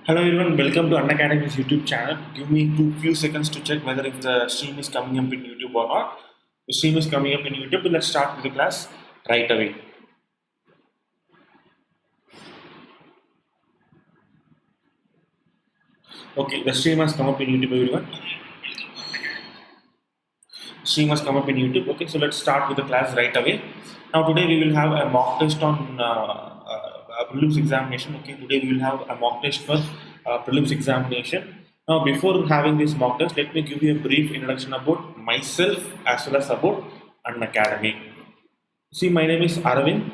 Hello everyone, welcome to Unacademy's YouTube channel. Give me few seconds to check whether if the stream is coming up in YouTube or not. The stream is coming up in YouTube, but let's start with the class right away. Okay, the stream has come up in YouTube, everyone. Stream has come up in YouTube. Okay, so let's start with the class right away. Now today we will have a mock test on prelims examination. Okay, today we will have a mock test for prelims examination. Now before having this mock test, let me give you a brief introduction about myself as well as about Unacademy. See, my name is Aravind.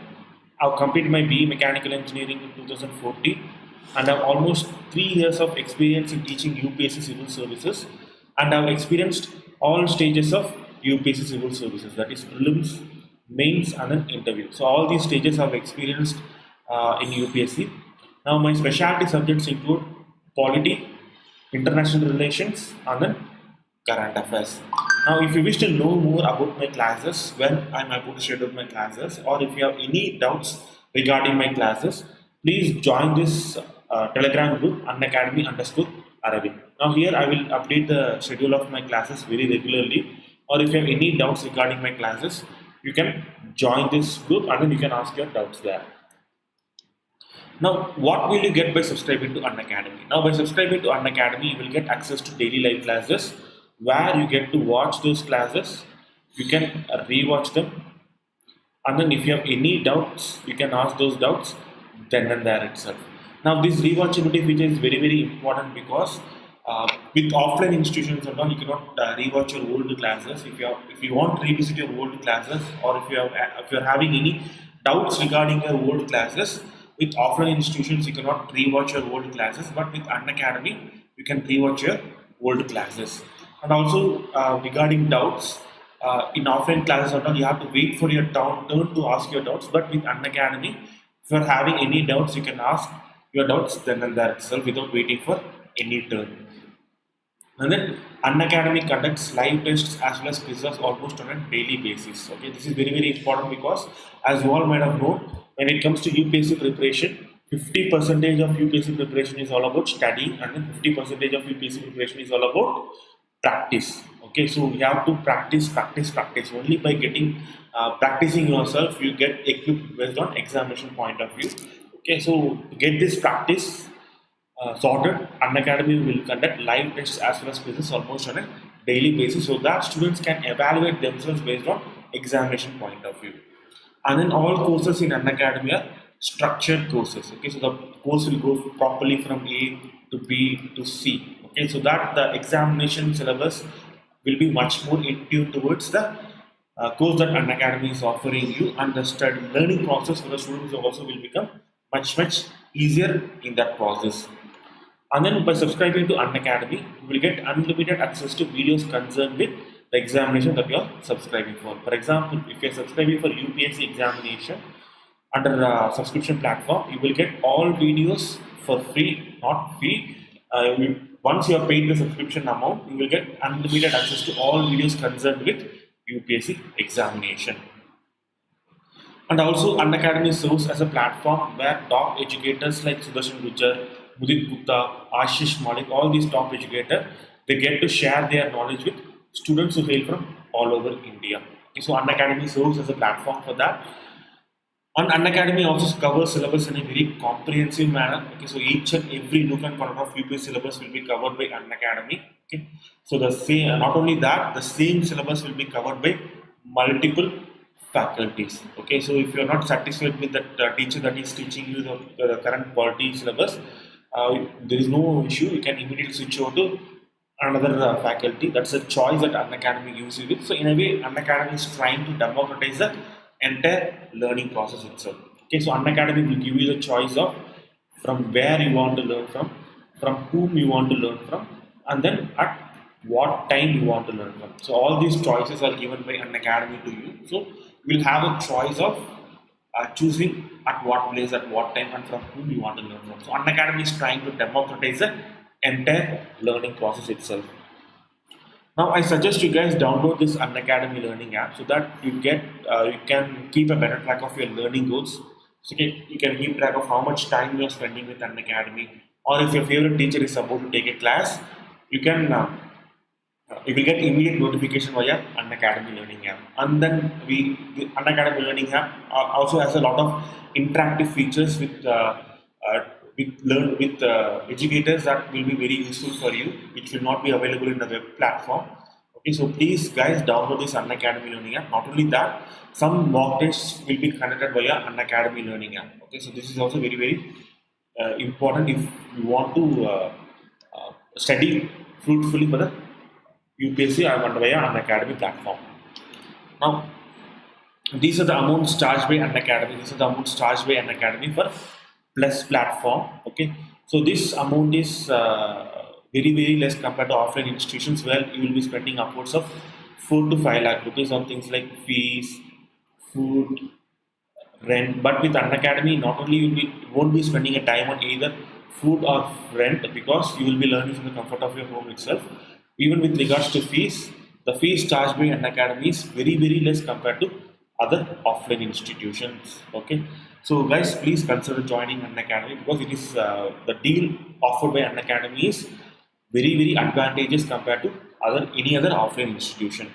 I've completed my BE Mechanical Engineering in 2014 and I have almost 3 years of experience in teaching UPSC Civil Services, and I've experienced all stages of UPSC Civil Services, that is prelims, mains and then interview. So all these stages I've experienced in UPSC. Now my specialty subjects include polity, international relations and then current affairs. Now if you wish to know more about my classes, when I'm about to schedule my classes, or if you have any doubts regarding my classes, please join this telegram group Unacademy_Aravind. Now here I will update the schedule of my classes very regularly, or if you have any doubts regarding my classes, you can join this group and then you can ask your doubts there. Now, what will you get by subscribing to Unacademy? Now, by subscribing to Unacademy, you will get access to daily live classes where you get to watch those classes, you can rewatch them, and then if you have any doubts, you can ask those doubts then and there itself. Now, this rewatchability feature is very important because with offline institutions and all, you cannot rewatch your old classes. If you want to revisit your old classes, or if you're having any doubts regarding your old classes, with offline institutions you cannot rewatch your old classes, but with Unacademy you can rewatch your old classes. And also regarding doubts, in offline classes or not, you have to wait for your turn to ask your doubts, but with Unacademy, if you are having any doubts, you can ask your doubts then and there itself without waiting for any turn. And then Unacademy conducts live tests as well as quizzes almost on a daily basis. Okay, this is very important because, as you all might have known, when it comes to UPSC preparation, 50% of UPSC preparation is all about studying, and then 50% of UPSC preparation is all about practice. Okay, so you have to practice. Only by getting practicing yourself, you get equipped based on examination point of view. Okay, so to get this practice sorted, Unacademy will conduct live tests as well as quizzes almost on a daily basis, so that students can evaluate themselves based on examination point of view. And then all courses in Unacademy are structured courses. Okay, so the course will go properly from A to B to C. Okay, so that the examination syllabus will be much more in tune towards the course that Unacademy is offering you, and the learning process for the students also will become much easier in that process. And then by subscribing to Unacademy, you will get unlimited access to videos concerned with the examination that you are subscribing for. For example, if you are subscribing for UPSC examination under the subscription platform, you will get all videos for free, not free. Once you have paid the subscription amount, you will get unlimited access to all videos concerned with UPSC examination. And also, Unacademy serves as a platform where top educators like Sudarshan Gujjar, Mudit Gupta, Ashish Malik, all these top educators, they get to share their knowledge with students who hail from all over India. Okay, so Unacademy serves as a platform for that. And Unacademy also covers syllabus in a very comprehensive manner. Okay, so each and every nook and corner of UPSC syllabus will be covered by Unacademy. Okay, so the same, not only that, the same syllabus will be covered by multiple faculties. Okay, so if you are not satisfied with the teacher that is teaching you the current quality syllabus, there is no issue. You can immediately switch over to another faculty. That's a choice that Unacademy gives you with. So in a way, Unacademy is trying to democratize the entire learning process itself. Okay, so Unacademy will give you the choice of from where you want to learn from whom you want to learn from, and then at what time you want to learn from. So all these choices are given by Unacademy to you. So you will have a choice of choosing at what place, at what time, and from whom you want to learn from. So Unacademy is trying to democratize the entire learning process itself. Now I suggest you guys download this Unacademy learning app so that you can keep a better track of your learning goals. So you can keep track of how much time you are spending with Unacademy, or if your favorite teacher is about to take a class, you can you will get immediate notification via Unacademy Learning app. And then the Unacademy Learning app also has a lot of interactive features with educators that will be very useful for you, which will not be available in the web platform. Okay, so please guys download this Unacademy Learning app. Not only that, some mock tests will be conducted via Unacademy Learning app. Okay, so this is also very important if you want to study fruitfully for the UPSC or via Unacademy platform. Now, these are the amounts charged by Unacademy. These are the amounts charged by Unacademy for Plus platform. Okay, so this amount is very less compared to offline institutions where you will be spending upwards of 4 to 5 lakh rupees on things like fees, food, rent. But with Unacademy, not only you won't be spending a time on either food or rent, because you will be learning from the comfort of your home itself. Even with regards to fees, the fees charged by Unacademy is very less compared to other offline institutions. Okay, so guys, please consider joining Unacademy, because it is the deal offered by Unacademy is very advantageous compared to any other offline institution.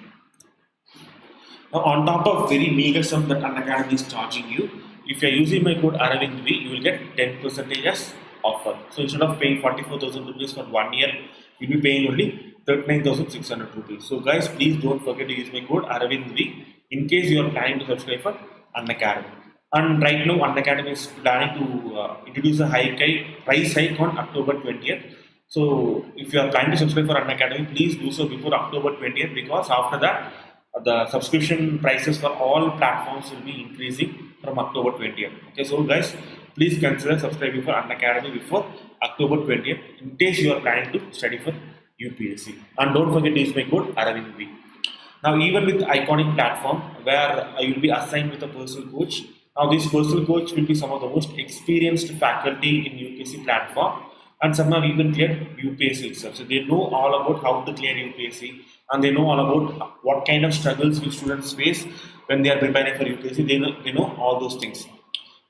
Now, on top of very meager sum that Unacademy is charging you, if you are using my code Aravind V, you will get 10% as offer. So instead of paying 44,000 rupees for 1 year, you will be paying only 39,600 rupees. So guys, please don't forget to use my code Aravind V in case you are planning to subscribe for Unacademy. And right now, Unacademy is planning to introduce a price hike on October 20th. So if you are planning to subscribe for Unacademy, please do so before October 20th, because after that, the subscription prices for all platforms will be increasing from October 20th. Okay, so guys, please consider subscribing for Unacademy before October 20th in case you are planning to study for UPSC. And don't forget to use my code Aravind V. Now, even with iconic platform where you will be assigned with a personal coach. Now, this personal coach will be some of the most experienced faculty in UPSC platform, and some have even cleared UPSC itself. So they know all about how to clear UPSC, and they know all about what kind of struggles will students face when they are preparing for UPSC. They know all those things.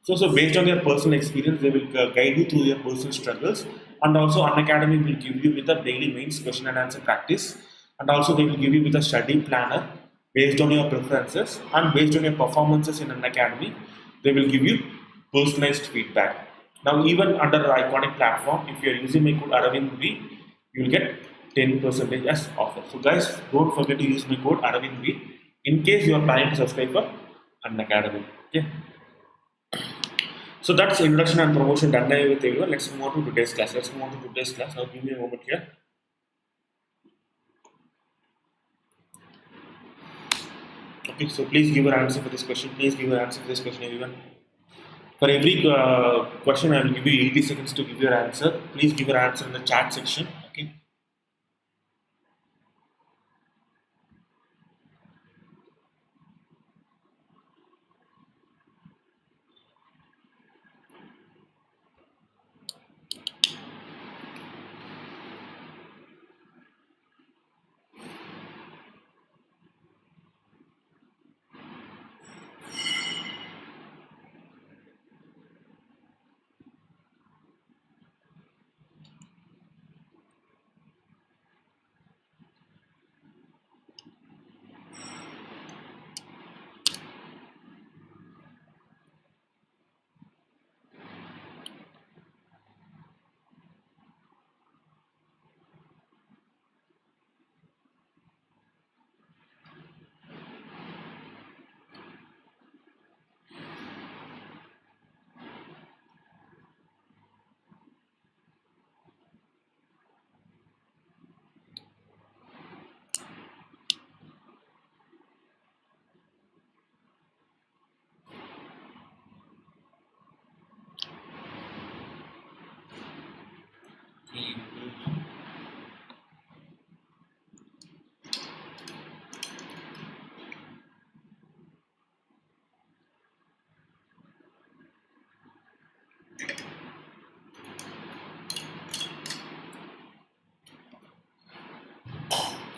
So based on their personal experience, they will guide you through their personal struggles, and also Unacademy will give you with a daily mains question and answer practice, and also they will give you with a study planner based on your preferences and based on your performances in Unacademy. They will give you personalized feedback. Now, even under the iconic platform, if you are using my code Aravind V, you will get 10% as offer. So guys, don't forget to use my code Aravind V in case you are planning to subscribe for Unacademy. Okay. So that's introduction and promotion done with everyone. Let's move on to today's class. Now give me a moment here. Okay, so please give your answer for this question. Everyone. For every question, I will give you 80 seconds to give your answer. Please give your answer in the chat section. Okay.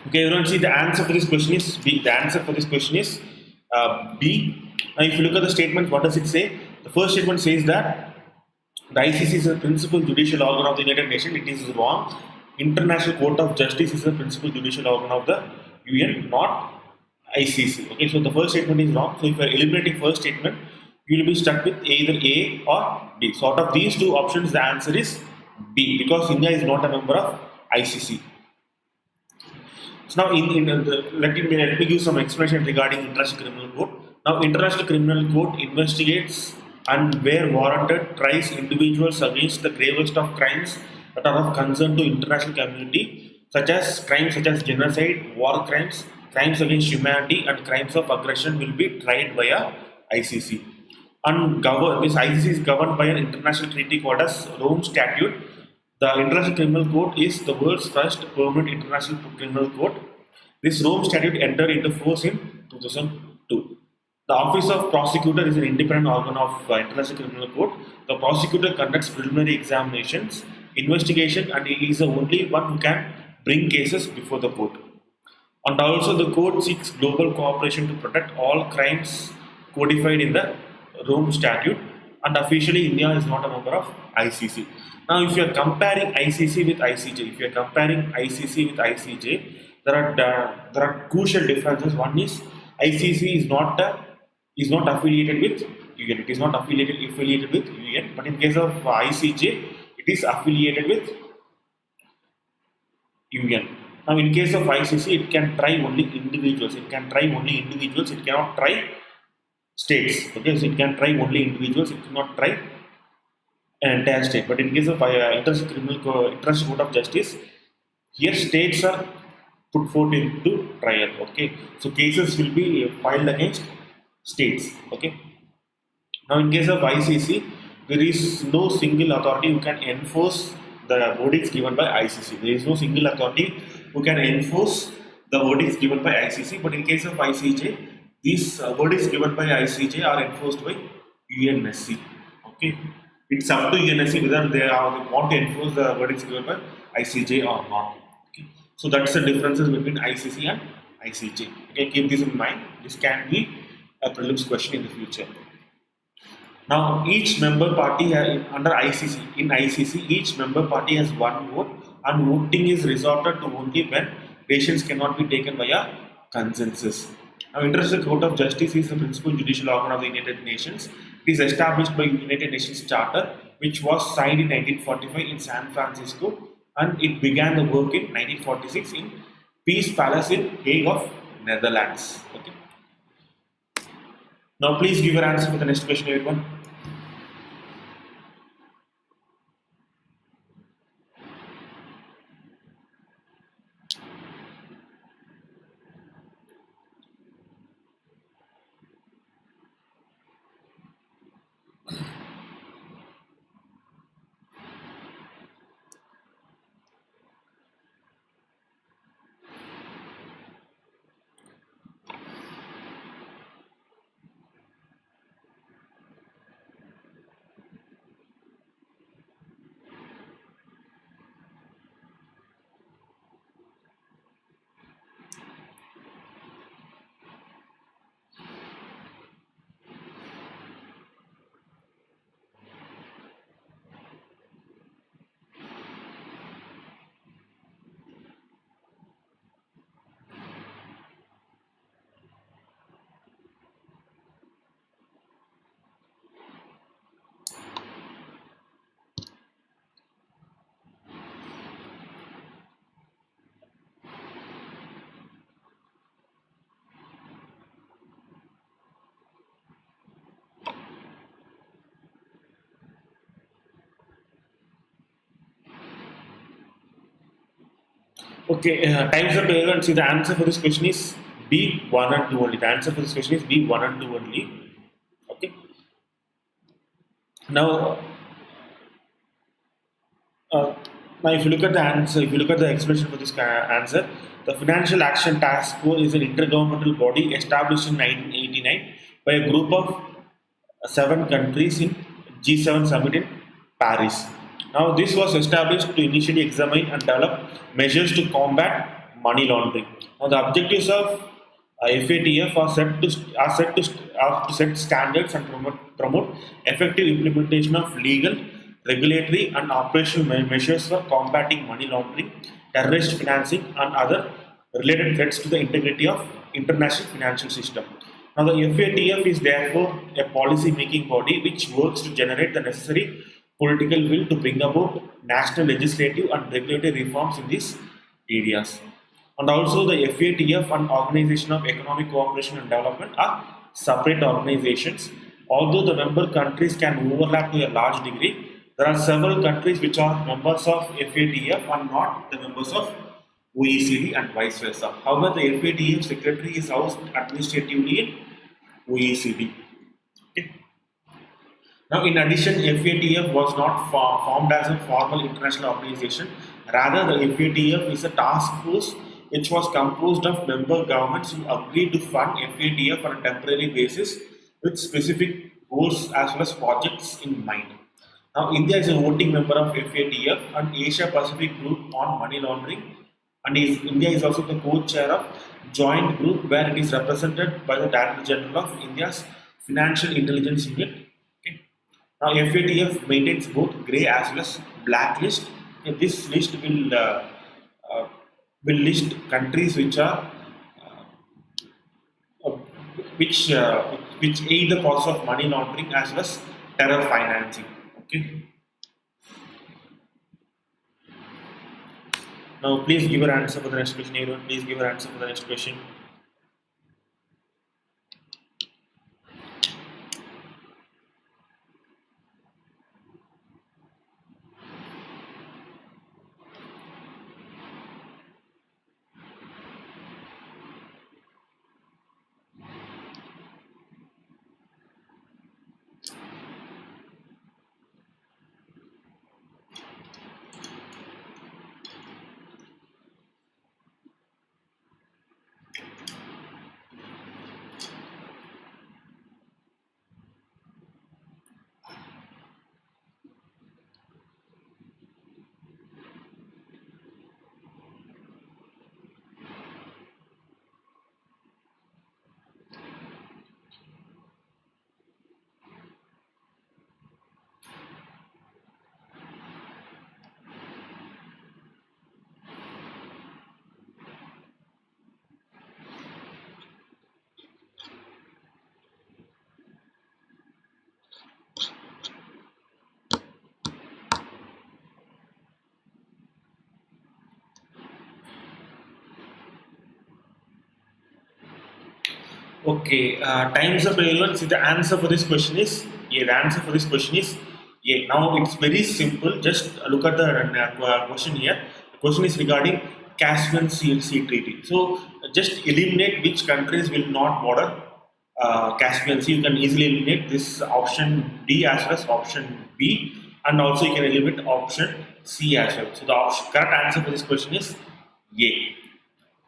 Okay, everyone, see the answer for this question is B. The answer for this question is B. Now, if you look at the statement, what does it say? The first statement says that The ICC is the principal judicial organ of the United Nations. It is wrong. International Court of Justice is the principal judicial organ of the UN, not ICC. Okay, so the first statement is wrong. So if you are eliminating first statement, you will be stuck with either A or B. So out of these two options, the answer is B, because India is not a member of ICC. So now, let me give some explanation regarding International Criminal Court. Now, International Criminal Court investigates and, where warranted, tries individuals against the gravest of crimes that are of concern to international community, such as crimes such as genocide, war crimes, crimes against humanity, and crimes of aggression will be tried by a ICC. And this ICC is governed by an international treaty called as Rome Statute. The International Criminal Court is the world's first permanent international criminal court. This Rome Statute entered into force in 2002. The Office of Prosecutor is an independent organ of International Criminal Court. The prosecutor conducts preliminary examinations, investigation, and he is the only one who can bring cases before the court. And also the court seeks global cooperation to protect all crimes codified in the Rome Statute, and officially India is not a member of ICC. Now, if you are comparing ICC with ICJ, there are crucial differences. One is ICC is not affiliated with UN. It is not affiliated with UN, but in case of ICJ, it is affiliated with UN. Now, in case of ICC, it can try only individuals. It cannot try states. Okay, so it can try only individuals. It cannot try an entire state. But in case of International Court of Justice, here states are put forth into trial. Okay, so cases will be filed against states. Okay. Now, in case of ICC, there is no single authority who can enforce the verdicts given by ICC. There is no single authority who can enforce the verdicts given by ICC. But in case of ICJ, these verdicts given by ICJ are enforced by UNSC. Okay, it's up to UNSC whether they want to enforce the verdicts given by ICJ or not. Okay, so that's the differences between ICC and ICJ. Okay, keep this in mind. This can be a prelims question in the future. Now, each member party under ICC, in ICC, each member party has one vote, and voting is resorted to only when decisions cannot be taken by a consensus. Now, International Court of Justice is the principal judicial organ of the United Nations. It is established by United Nations Charter, which was signed in 1945 in San Francisco, and it began the work in 1946 in Peace Palace in Hague of Netherlands. Okay. Now, please give your answer for the next question, everyone. Okay, time's up, everyone. See, the answer for this question is B, 1 and 2 only. The answer for this question is B, 1 and 2 only. Okay. Now, if you look at the answer, if you look at the explanation for this answer, the Financial Action Task Force is an intergovernmental body established in 1989 by a group of 7 countries in G7 summit in Paris. Now, this was established to initially examine and develop measures to combat money laundering. Now, the objectives of FATF are to set standards and promote effective implementation of legal, regulatory and operational measures for combating money laundering, terrorist financing, and other related threats to the integrity of international financial system. Now, the FATF is therefore a policy-making body which works to generate the necessary political will to bring about national legislative and regulatory reforms in these areas. And also, the FATF and Organization of Economic Cooperation and Development are separate organizations. Although the member countries can overlap to a large degree, there are several countries which are members of FATF and not the members of OECD and vice versa. However, the FATF secretary is housed administratively in OECD. Okay. Now, in addition, FATF was not formed as a formal international organization. Rather, the FATF is a task force which was composed of member governments who agreed to fund FATF on a temporary basis with specific goals as well as projects in mind. Now, India is a voting member of FATF and Asia Pacific Group on Money Laundering, and India is also the co-chair of joint group where it is represented by the Director General of India's Financial Intelligence Unit. Okay. Now, FATF maintains both grey as well as black list. This list will list countries which are which aid the cause of money laundering as well as terror financing. Okay. Now, please give your answer for the next question. Everyone, please give your answer for the next question. Okay, times up everyone. See, the answer for this question is yeah. The answer for this question is yeah. Now it's very simple. Just look at the question here. The question is regarding Caspian Sea Treaty. So just eliminate which countries will not border Caspian Sea. You can easily eliminate this option D as well as option B, and also you can eliminate option C as well. So the correct answer for this question is yeah.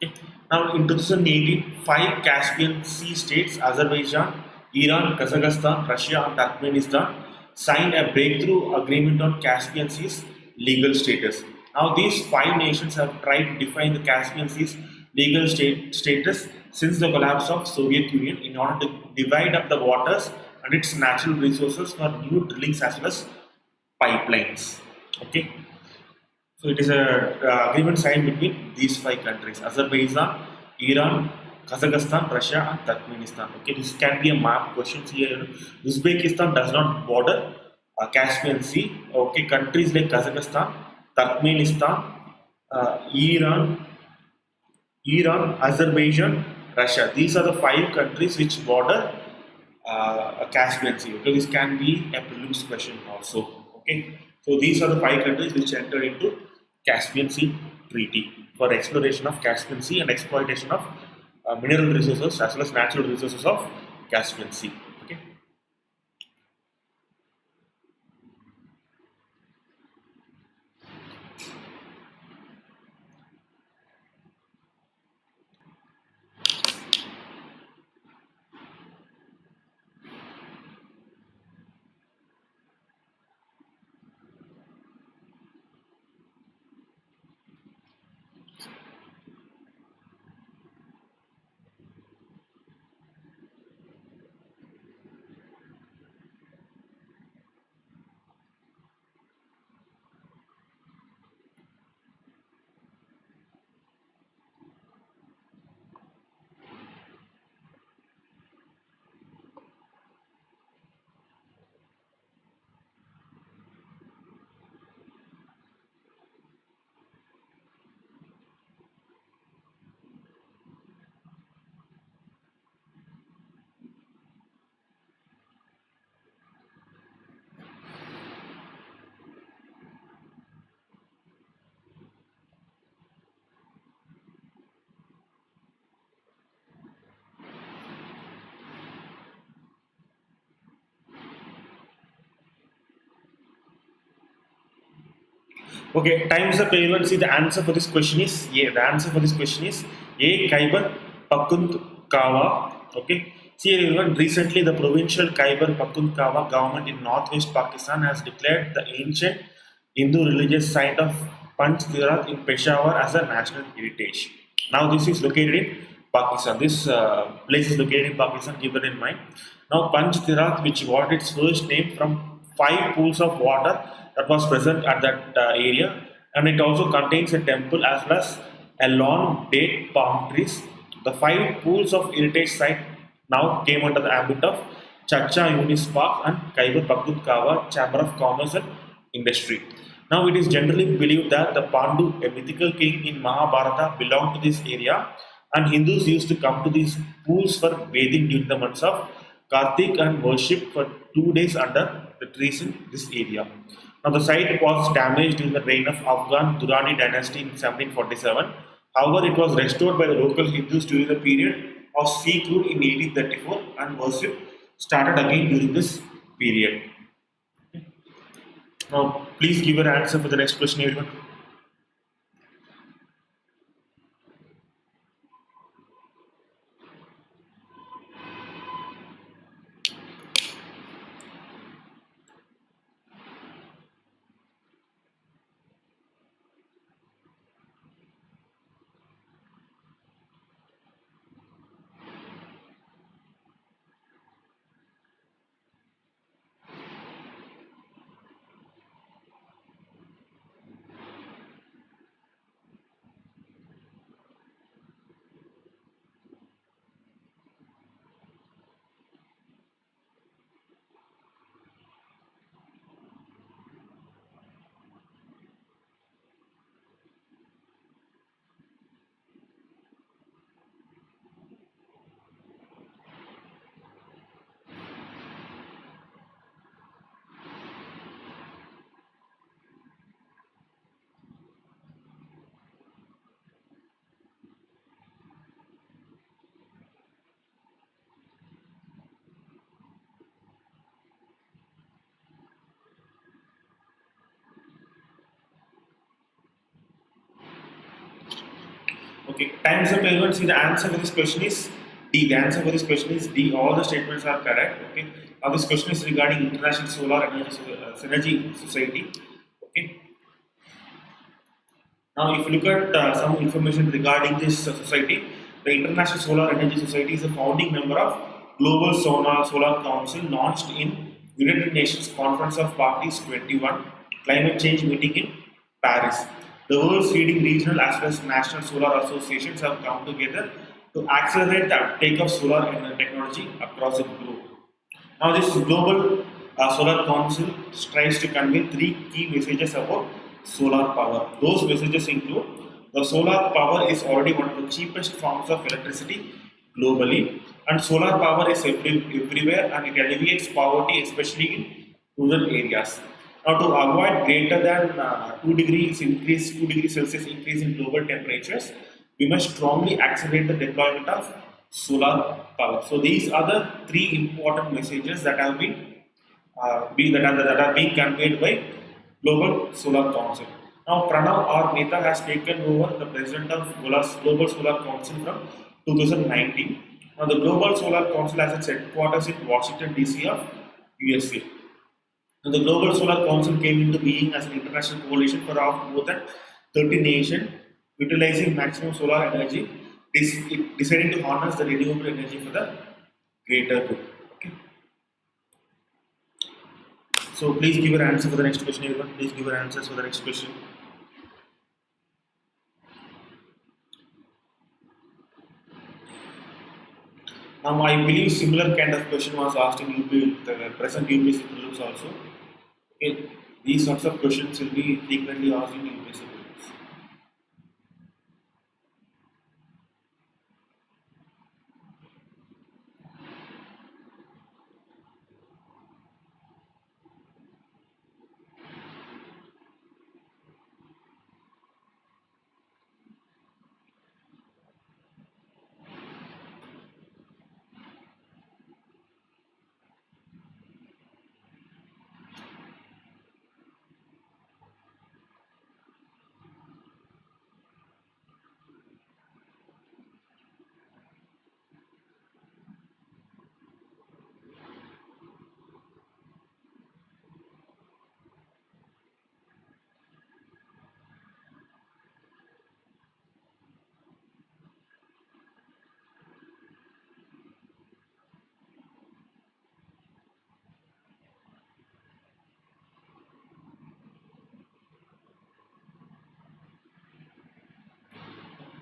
Okay. Now, in 2018, five Caspian Sea states Azerbaijan, Iran, Kazakhstan, Russia, and Turkmenistan signed a breakthrough agreement on Caspian Sea's legal status. Now, these five nations have tried to define the Caspian Sea's legal status since the collapse of Soviet Union in order to divide up the waters and its natural resources for new drillings as well as pipelines. Okay. So it is a agreement signed between these five countries: Azerbaijan, Iran, Kazakhstan, Russia, and Turkmenistan. Okay, this can be a map question here. Uzbekistan does not border Caspian Sea. Okay, countries like Kazakhstan, Turkmenistan, Iran, Azerbaijan, Russia. These are the five countries which border Caspian Sea. Okay, this can be a prelims question also. Okay, so these are the five countries which enter into Caspian Sea Treaty for exploration of Caspian Sea and exploitation of mineral resources as well as natural resources of Caspian Sea. Okay. Okay, time's up everyone. See the answer for this question is The answer for this question is A. Khyber Pakhtunkhwa. Okay. See everyone. Recently, the provincial Khyber Pakhtunkhwa government in northwest Pakistan has declared the ancient Hindu religious site of Panj Tirath in Peshawar as a national heritage. Now, this is located in Pakistan. This place is located in Pakistan. Keep that in mind. Now, Panj Tirath, which got its first name from 5 pools of water that was present at that area, and it also contains a temple as well as a lawn, date palm trees. The 5 pools of heritage site now came under the ambit of Chacha Unis Park and Khyber Pakhtunkhwa Chamber of Commerce and Industry. Now it is generally believed that the Pandu, a mythical king in Mahabharata, belonged to this area, and Hindus used to come to these pools for bathing during the months of Kartik and worship for 2 days under the trees in this area. Now the site was damaged during the reign of Afghan Durrani dynasty in 1747. However, it was restored by the local Hindus during the period of Sikh rule in 1834, and worship started again during this period. Now, please give an answer for the next question, everyone. Okay, time's up, everyone. See, the answer for this question is D. The answer for this question is D. All the statements are correct. Okay. Now, this question is regarding International Solar Energy Society. Okay. Now, if you look at some information regarding this society, the International Solar Energy Society is a founding member of Global Solar Council, launched in United Nations Conference of Parties 21 climate change meeting in Paris. The world's leading regional as well as national solar associations have come together to accelerate the uptake of solar energy technology across the globe. Now, this global solar council strives to convey 3 key messages about solar power. Those messages include: the solar power is already one of the cheapest forms of electricity globally, and solar power is everywhere, and it alleviates poverty, especially in rural areas. Now, to avoid greater than 2 degrees Celsius increase in global temperatures, we must strongly accelerate the deployment of solar power. So, these are the 3 important messages that have been that are being conveyed by Global Solar Council. Now, Pranav or Mehta has taken over the president of Global Solar Council from 2019. Now, the Global Solar Council has its headquarters in Washington DC of USA. Now, the Global Solar Council came into being as an international coalition for more than 30 nations utilizing maximum solar energy, deciding to harness the renewable energy for the greater good. Okay. So please give your answer for the next question, everyone. Please give your answers for the next question. Now, I believe similar kind of question was asked in the present UPSC prelims also. Okay. These sorts of questions will be frequently asked in UPSC prelims.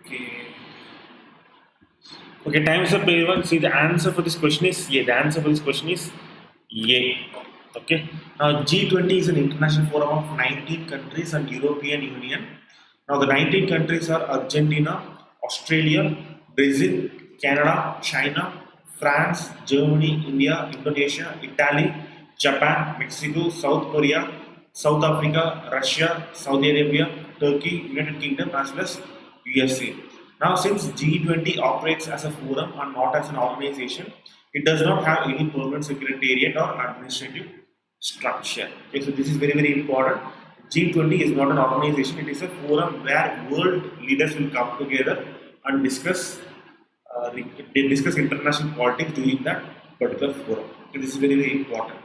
Okay. Okay, time is up, everyone. See, the answer for this question is yeah. The answer for this question is yeah. Okay. Now, G20 is an international forum of 19 countries and European Union. Now, the 19 countries are Argentina, Australia, Brazil, Canada, China, France, Germany, India, Indonesia, Italy, Japan, Mexico, South Korea, South Africa, Russia, Saudi Arabia, Turkey, United Kingdom, as well as USA. Now, since G20 operates as a forum and not as an organization, it does not have any permanent secretariat or administrative structure. Okay, so this is very, very important. G20 is not an organization, it is a forum where world leaders will come together and discuss they discuss international politics during that particular forum. Okay, this is very, very important.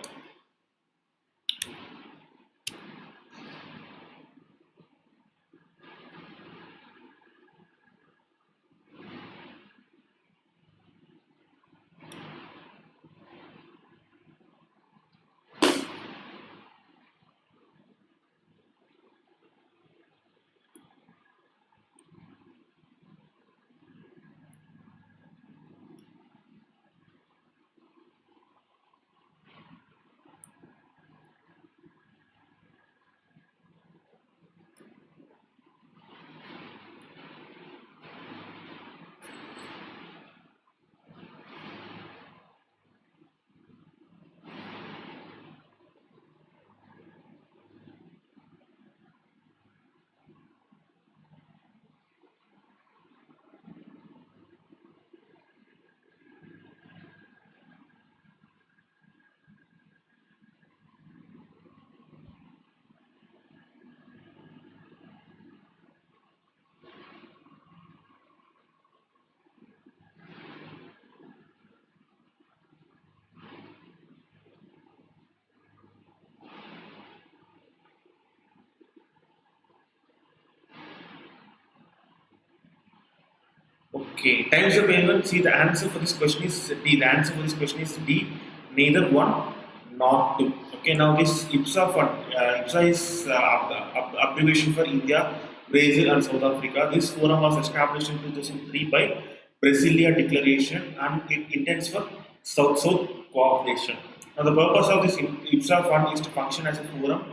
Okay, times up, everyone. See, the answer for this question is D. The answer for this question is D. Neither one nor two. Okay, now this IPSA fund, IPSA is abbreviation for India, Brazil, and South Africa. This forum was established in 2003 by Brasilia Declaration, and it intends for South-South cooperation. Now, the purpose of this IPSA fund is to function as a forum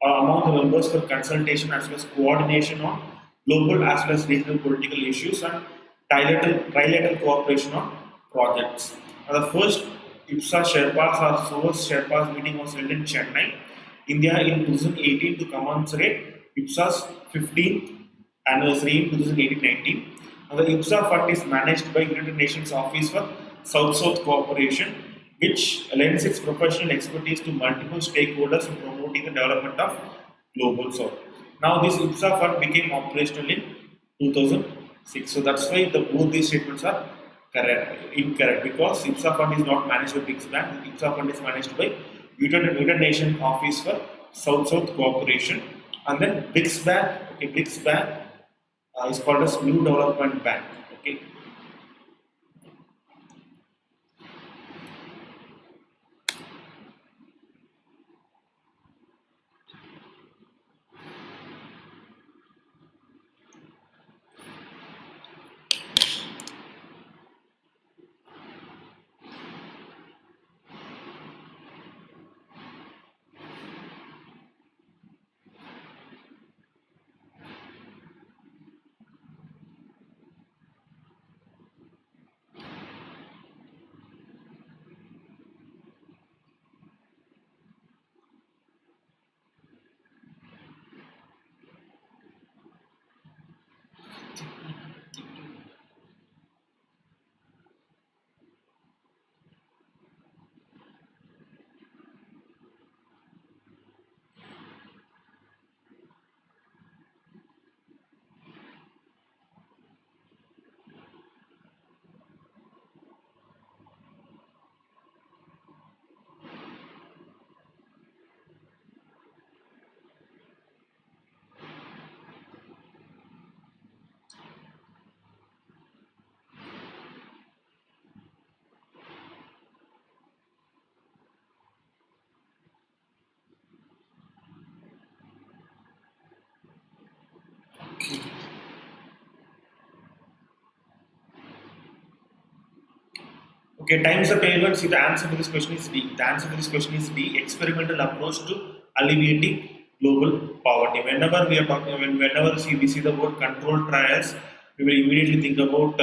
among the members for consultation as well as coordination on global as well as regional political issues and trilateral cooperation on projects. Now, the first IPSA Sherpas or SOAS Sherpas meeting was held in Chennai, India in 2018 to commemorate IPSA's 15th anniversary in 2018-19. Now, the IPSA fund is managed by United Nations Office for South-South Cooperation, which lends its professional expertise to multiple stakeholders in promoting the development of Global South. Now, this IPSA fund became operational in 2006. So that's why both these statements are incorrect, because IPSA fund is not managed by BRICS Bank. The IPSA fund is managed by United Nations Office for South-South Cooperation, and then BRICS Bank. Okay, BRICS Bank is called as New Development Bank. Okay. Okay, times of payment. See, the answer for this question is D. The answer for this question is D. Experimental approach to alleviating global poverty. Whenever we are talking, whenever we see the word controlled trials, we will immediately think about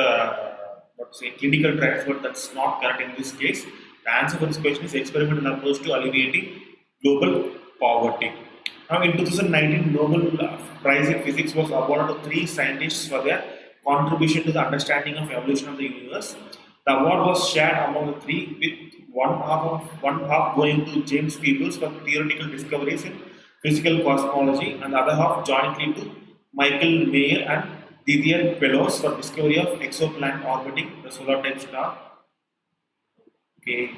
what to say clinical trials, but that's not correct in this case. The answer for this question is experimental approach to alleviating global poverty. Now, in 2019, Nobel Prize in Physics was awarded to three scientists for their contribution to the understanding of evolution of the universe. The award was shared among the three, with one half going to James Peebles for theoretical discoveries in physical cosmology, and the other half jointly to Michael Mayer and Didier Queloz for discovery of exoplanet orbiting the solar type star. Okay.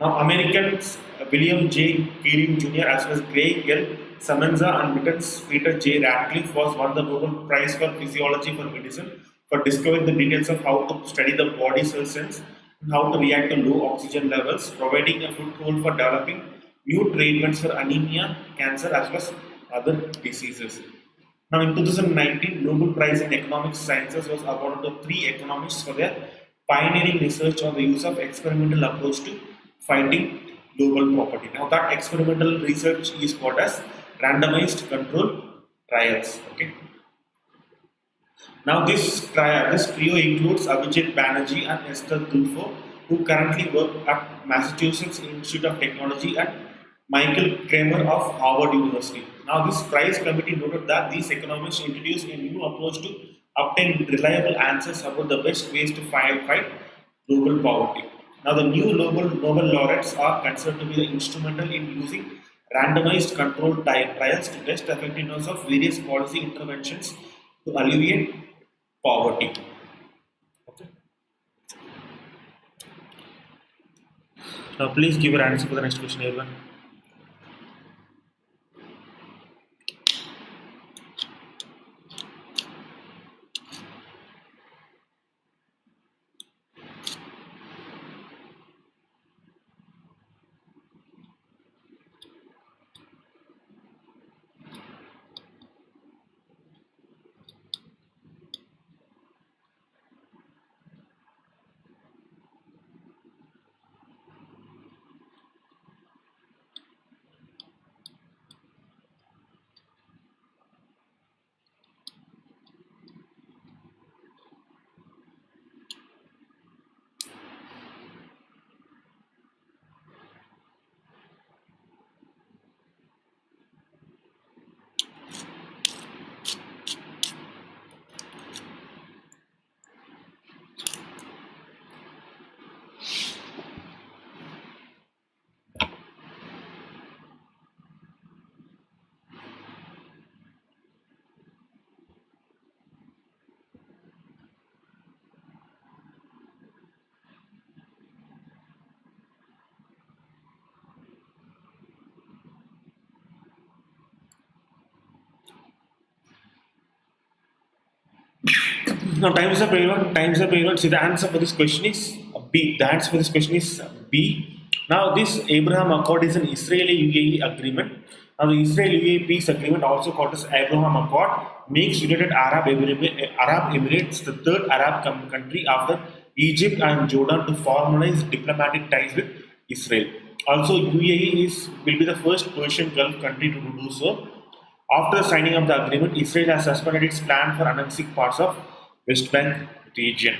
Now, Americans William J. Keeling Jr. as well as Craig L. Semenza and Britain's Peter J. Radcliffe was won the Nobel Prize for Physiology for Medicine for discovering the details of how to study the body cell cells and how to react to low oxygen levels, providing a foothold for developing new treatments for anemia, cancer, as well as other diseases. Now, in 2019, Nobel Prize in Economics Sciences was awarded to three economists for their pioneering research on the use of experimental approach to fighting global poverty. Now, that experimental research is called as randomized control trials. Okay. Now, this trio includes Abhijit Banerjee and Esther Dulfo, who currently work at Massachusetts Institute of Technology and Michael Kramer of Harvard University. Now, this prize committee noted that these economists introduced a new approach to obtain reliable answers about the best ways to fight global poverty. Now, the new Nobel laureates are considered to be the instrumental in using randomized controlled trials to test the effectiveness of various policy interventions to alleviate poverty. Okay. Now, please give your answer for the next question, everyone. Now, times up everyone. Times up everyone. See, the answer for this question is B. The answer for this question is B. Now, this Abraham Accord is an Israeli-UAE agreement. Now, the Israel-UAE peace agreement, also called as Abraham Accord, makes United Arab Emirates the third Arab country after Egypt and Jordan to formalize diplomatic ties with Israel. Also, UAE will be the first Persian Gulf country to do so. After signing of the agreement, Israel has suspended its plan for annexing parts of West Bank region.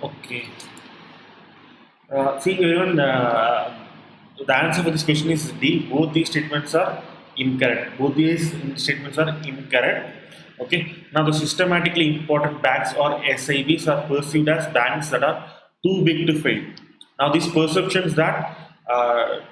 Okay. See, everyone, the answer for this question is D. Both these statements are incorrect. Both these statements are incorrect. Okay. Now, the systematically important banks or SIBs are perceived as banks that are too big to fail. Now, these perceptions that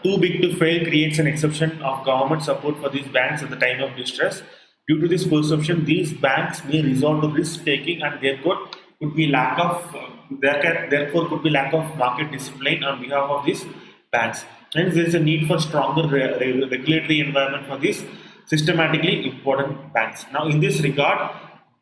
too big to fail creates an exception of government support for these banks at the time of distress. Due to this perception, these banks may resort to risk taking, and therefore could be lack of therefore could be lack of market discipline on behalf of these banks. Hence, there is a need for stronger regulatory environment for these systematically important banks. Now, in this regard,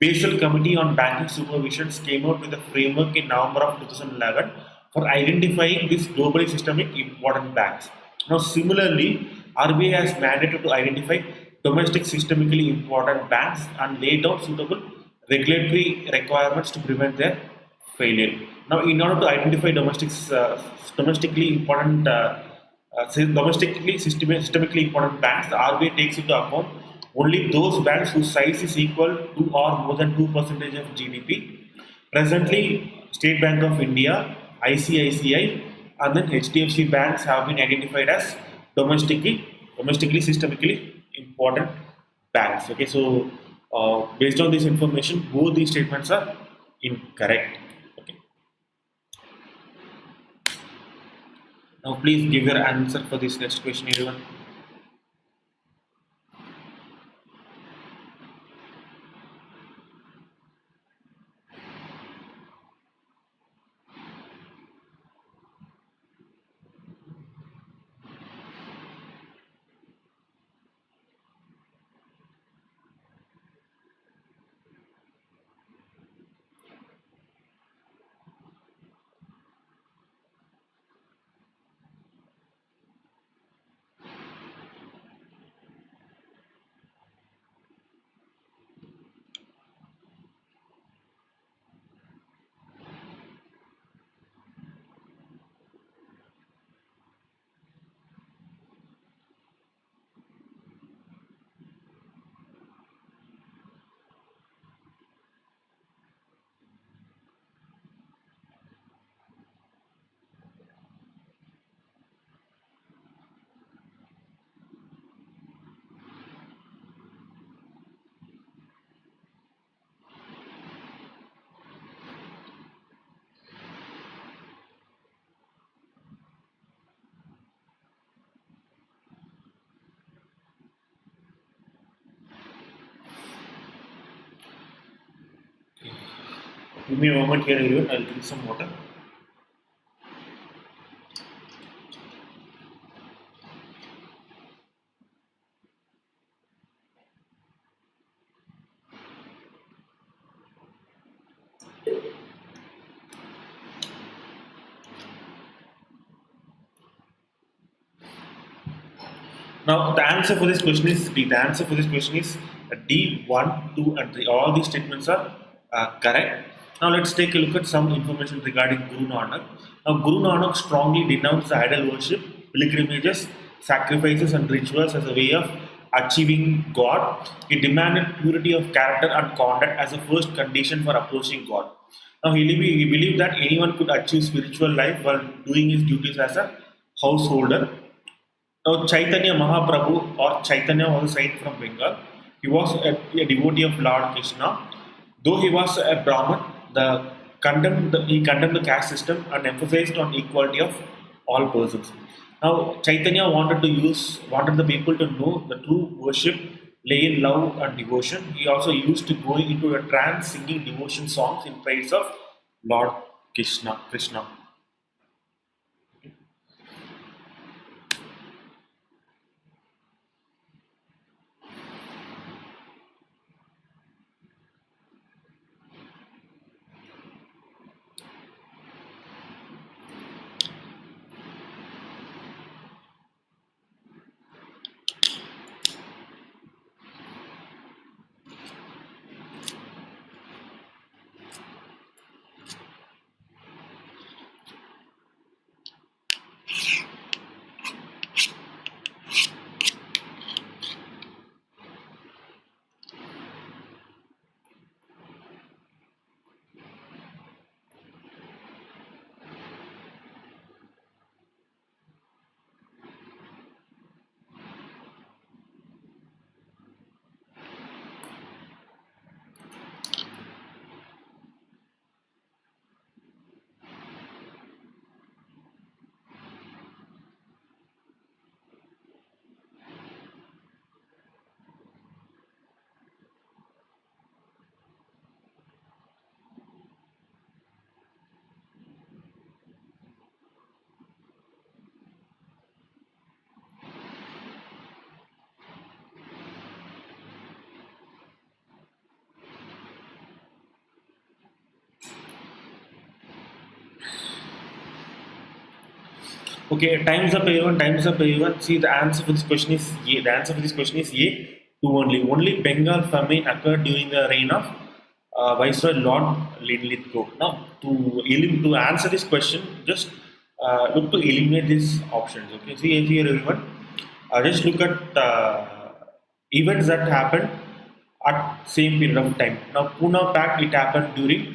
Basel Committee on Banking Supervision came out with a framework in November of 2011 for identifying these globally systemic important banks. Now, similarly, RBI has mandated to identify domestic systemically important banks and lay down suitable regulatory requirements to prevent their failure. Now, in order to identify domestically important, systemically important banks, the RBI takes into account only those banks whose size is equal to or more than 2% of GDP. Presently, State Bank of India, ICICI, and then HDFC banks have been identified as domestically systemically important banks. Okay, so based on this information, both these statements are incorrect. Okay. Now, please give your answer for this next question, everyone. Give me a moment here, everyone. I'll drink some water. Now, the answer for this question is D. The answer for this question is D, 1, 2, and 3. All these statements are correct. Now, let's take a look at some information regarding Guru Nanak. Now, Guru Nanak strongly denounced the idol worship, pilgrimages, sacrifices, and rituals as a way of achieving God. He demanded purity of character and conduct as a first condition for approaching God. Now, he believed that anyone could achieve spiritual life while doing his duties as a householder. Now, Chaitanya Mahaprabhu or Chaitanya was a saint from Bengal. He was a devotee of Lord Krishna. Though he was a Brahmin, he condemned the caste system and emphasized on equality of all persons. Now, Chaitanya wanted the people to know the true worship lay in love and devotion. He also used to go into a trance singing devotion songs in praise of Lord Krishna. Okay, time's up everyone, time's up everyone. See, the answer for this question is A. The answer for this question is A, two only. Only Bengal famine occurred during the reign of Viceroy Lord Linlithgow. Now, to answer this question, just look to eliminate these options. Okay, see here everyone. Just look at events that happened at same period of time. Now, Poona Pact, it happened during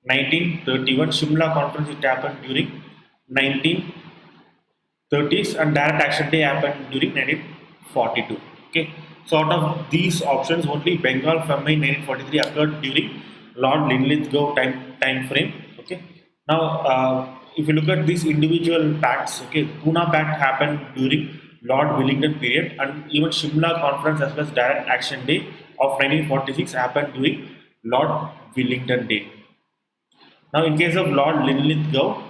1931. Shimla Conference, it happened during 1930s, and Direct Action Day happened during 1942. Okay, so out of these options, only Bengal famine 1943 occurred during Lord Linlithgow time frame. Okay, now if you look at these individual pacts, okay, Poona Pact happened during Lord Wellington period, and even Shimla Conference as well as Direct Action Day of 1946 happened during Lord Wellington Day. Now, in case of Lord Linlithgow,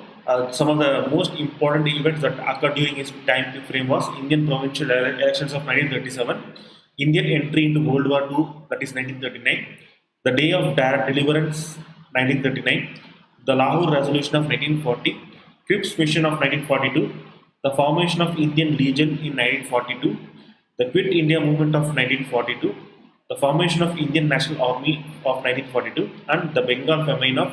some of the most important events that occurred during his time frame was Indian provincial elections of 1937, Indian entry into World War II, that is 1939, the Day of Deliverance 1939, the Lahore Resolution of 1940, Cripps Mission of 1942, the formation of Indian Legion in 1942, the Quit India Movement of 1942, the formation of Indian National Army of 1942, and the Bengal Famine of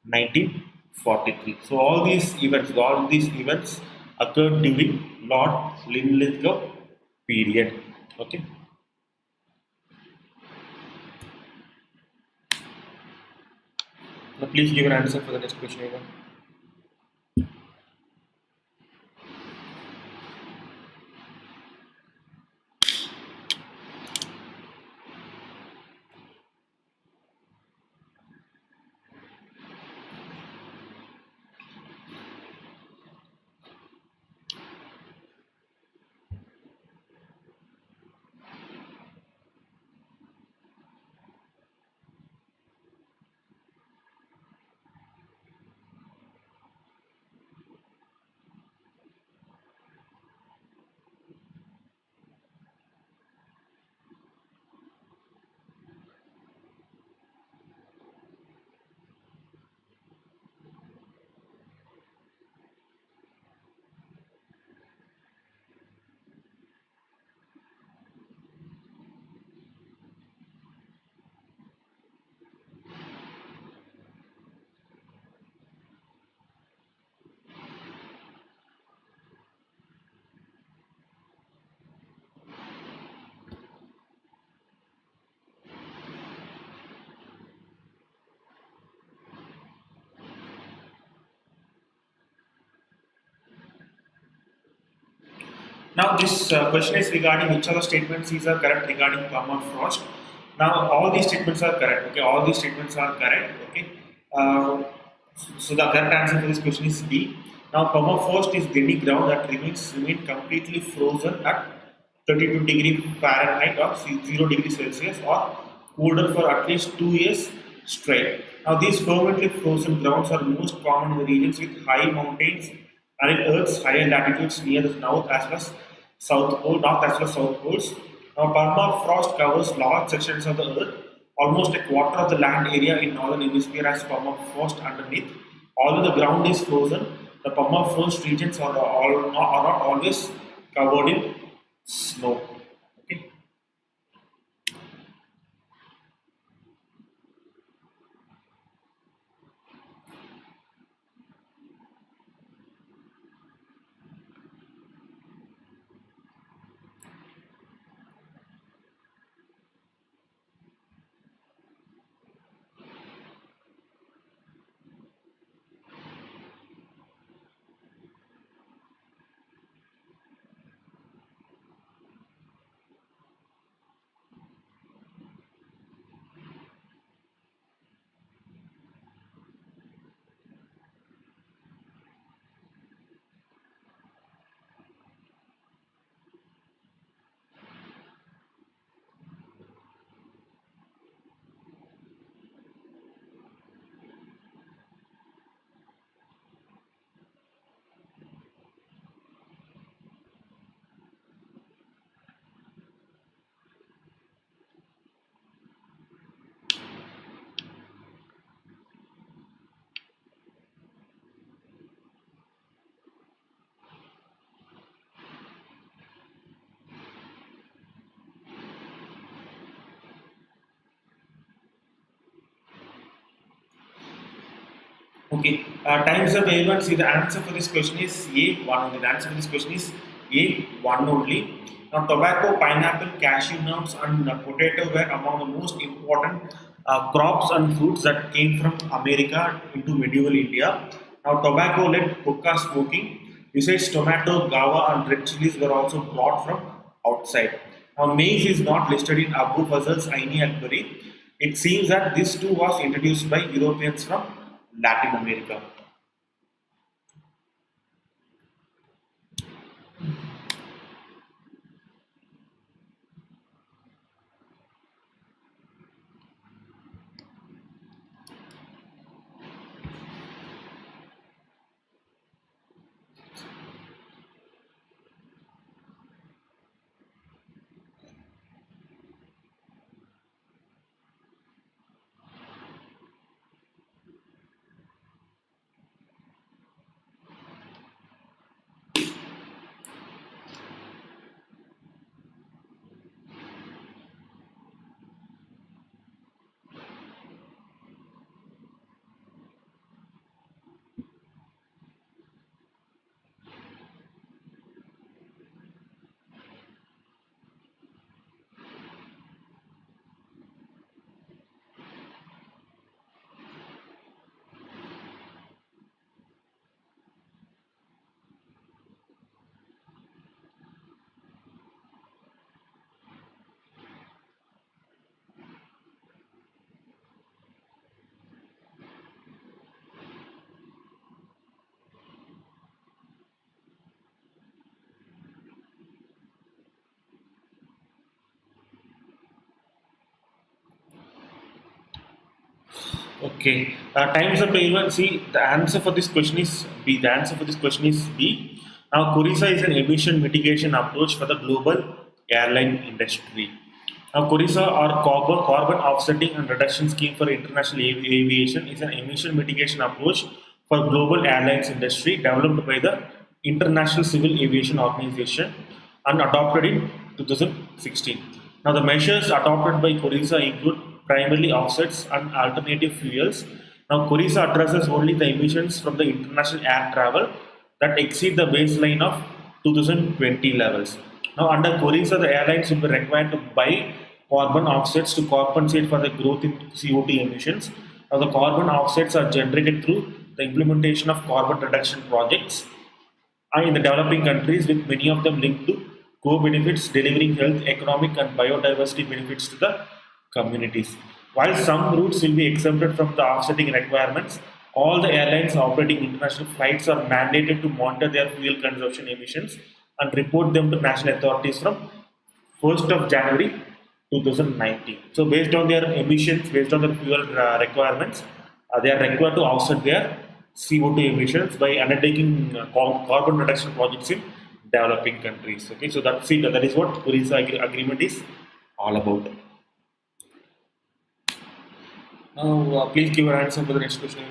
1943. So all these events occurred during Lord Linlithgow period. Okay. Now please give an answer for the next question. Eva. Now this question is regarding which of the statements is correct regarding permafrost. Now all these statements are correct. Okay, all these statements are correct. Okay, so the correct answer for this question is D. Now permafrost is dead ground that remain completely frozen at 32 degree Fahrenheit or 0 degree Celsius or colder for at least 2 years straight. Now these permanently frozen grounds are most common in the regions with high mountains and in Earth's higher latitudes near the north as well as south pole, north as well as south poles. Now permafrost covers large sections of the Earth. Almost a quarter of the land area in northern hemisphere has permafrost underneath. Although the ground is frozen, the permafrost regions are not always covered in snow. Okay. Okay, times of A1. See, the answer for this question is A1 only. The answer for this question is A1 only. Now, tobacco, pineapple, cashew nuts, and potato were among the most important crops and fruits that came from America into medieval India. Now, tobacco led hookah smoking. Besides tomato, guava, and red chilies were also brought from outside. Now, maize is not listed in Abu Fazl's Aini Akbari. It seems that this too was introduced by Europeans from Latin America. Okay, times up A1. See, the answer for this question is B. The answer for this question is B. Now, CORSIA is an emission mitigation approach for the global airline industry. Now, CORSIA or carbon offsetting and reduction scheme for international aviation is an emission mitigation approach for global airlines industry developed by the International Civil Aviation Organization and adopted in 2016. Now, the measures adopted by CORSIA include primarily offsets and alternative fuels. Now, CORSIA addresses only the emissions from the international air travel that exceed the baseline of 2020 levels. Now, under CORSIA, the airlines will be required to buy carbon offsets to compensate for the growth in CO2 emissions. Now, the carbon offsets are generated through the implementation of carbon reduction projects in the developing countries, with many of them linked to co-benefits, delivering health, economic, and biodiversity benefits to the communities. While some routes will be exempted from the offsetting requirements, all the airlines operating international flights are mandated to monitor their fuel consumption emissions and report them to national authorities from 1st of January 2019. So, based on their emissions, based on their fuel requirements, they are required to offset their CO2 emissions by undertaking carbon reduction projects in developing countries. Okay, so that's it. That is what CORSIA agreement is all about. Now, please give your answer for the next question.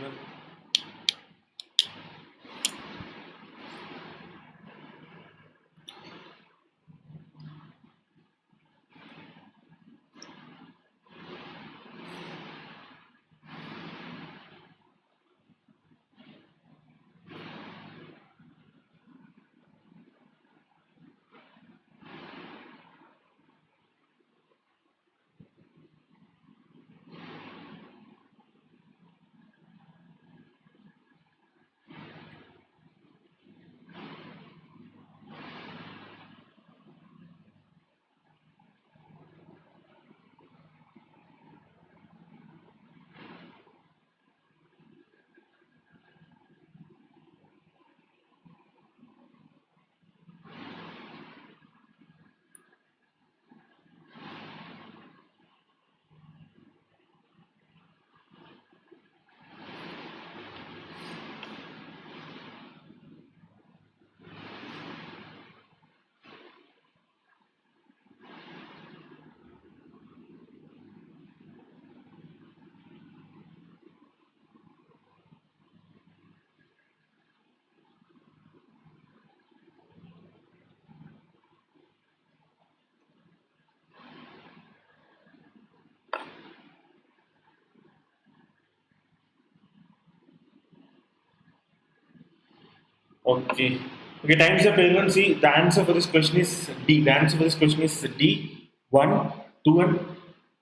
Okay. Okay, time's up everyone. See, the answer for this question is D. The answer for this question is D. 1, 2 and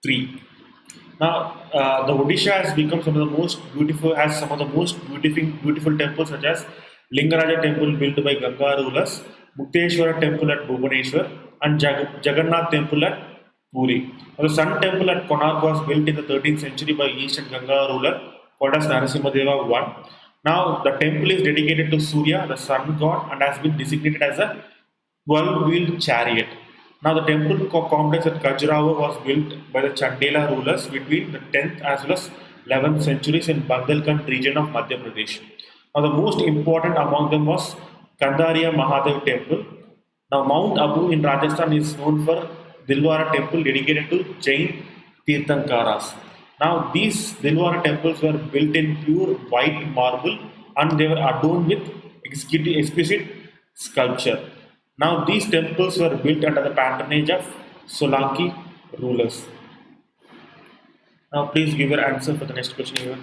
3. Now, the Odisha has become some of the most beautiful, has some of the most beautiful temples such as Lingaraja temple built by Ganga rulers, Mukteshwara temple at Bhubaneswar, and Jagannath temple at Puri. Now, the Sun temple at Konark was built in the 13th century by Eastern Ganga ruler called as Narasimhadeva I. Now, the temple is dedicated to Surya, the sun god, and has been designated as a 12-wheeled chariot. Now, the temple complex at Khajuraho was built by the Chandela rulers between the 10th as well as 11th centuries in Bundelkhand region of Madhya Pradesh. Now, the most important among them was Kandariya Mahadev temple. Now, Mount Abu in Rajasthan is known for Dilwara temple dedicated to Jain Tirthankaras. Now, these Dilwara temples were built in pure white marble and they were adorned with exquisite sculpture. Now, these temples were built under the patronage of Solanki rulers. Now, please give your answer for the next question here.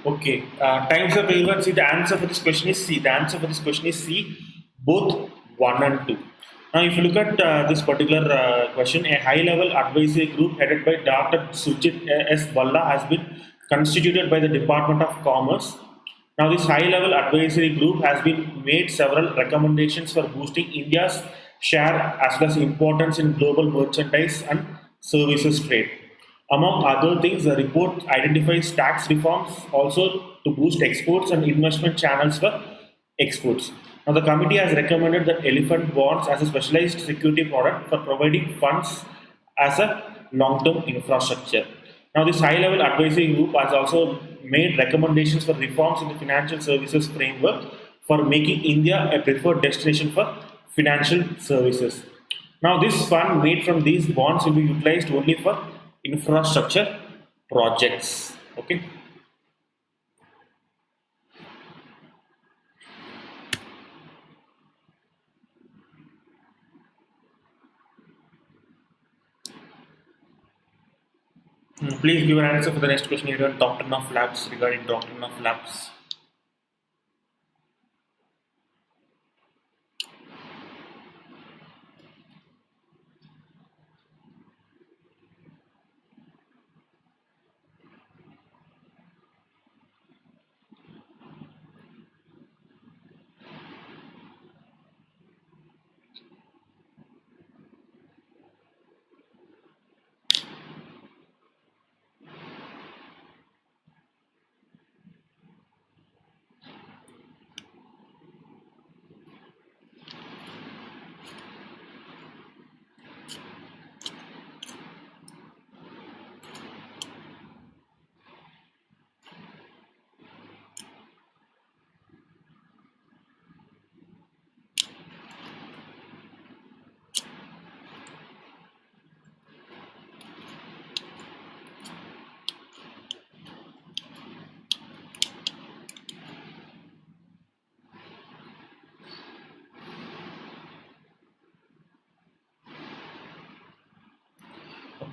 Okay, times up everyone. See, the answer for this question is C. The answer for this question is C, both 1 and 2. Now, if you look at this particular question, a high level advisory group headed by Dr. Sujit S. Balla has been constituted by the Department of Commerce. Now, this high level advisory group has been made several recommendations for boosting India's share as well as importance in global merchandise and services trade. Among other things, the report identifies tax reforms also to boost exports and investment channels for exports. Now, the committee has recommended that elephant bonds as a specialized security product for providing funds as a long-term infrastructure. Now, this high-level advisory group has also made recommendations for reforms in the financial services framework for making India a preferred destination for financial services. Now, this fund made from these bonds will be utilized only for infrastructure projects. Okay. Please give an answer for the next question here on doctrine of lapse regarding doctrine of lapse.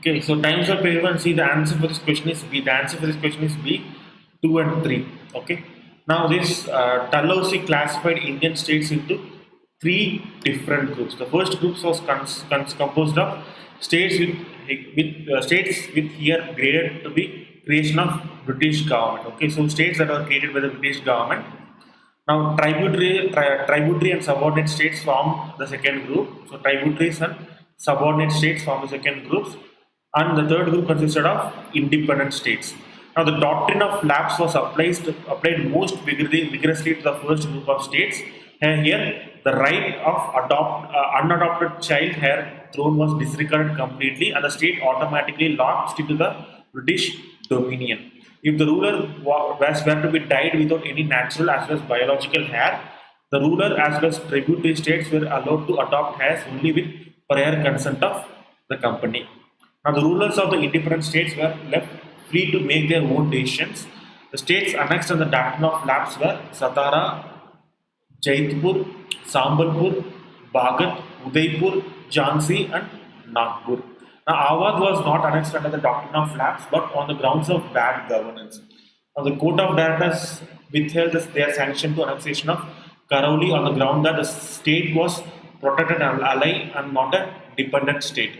Okay, so times of payment. See, the answer for this question is B. The answer for this question is B, 2 and 3. Okay. Now this Dalhousie classified Indian states into three different groups. The first group was composed of states with states with here graded to be creation of British government. Okay, so states that are created by the British government. Now tributary and subordinate states form the second group. So tributaries and subordinate states form the second groups, and the third group consisted of independent states. Now the doctrine of lapse was applied most vigorously to the first group of states. And here the right of unadopted child hair throne was disregarded completely, and the state automatically lost into the British dominion. If the ruler was were to be died without any natural as well as biological hair, the ruler as well as tributary states were allowed to adopt hairs only with prior consent of the company. Now the rulers of the independent states were left free to make their own decisions. The states annexed on the doctrine of lapse were Satara, Jaitpur, Sambalpur, Bhagat, Udaipur, Jhansi and Nagpur. Now Awadh was not annexed under the doctrine of lapse but on the grounds of bad governance. Now the court of directors withheld their sanction to annexation of Karauli on the ground that the state was protected ally and not a dependent state.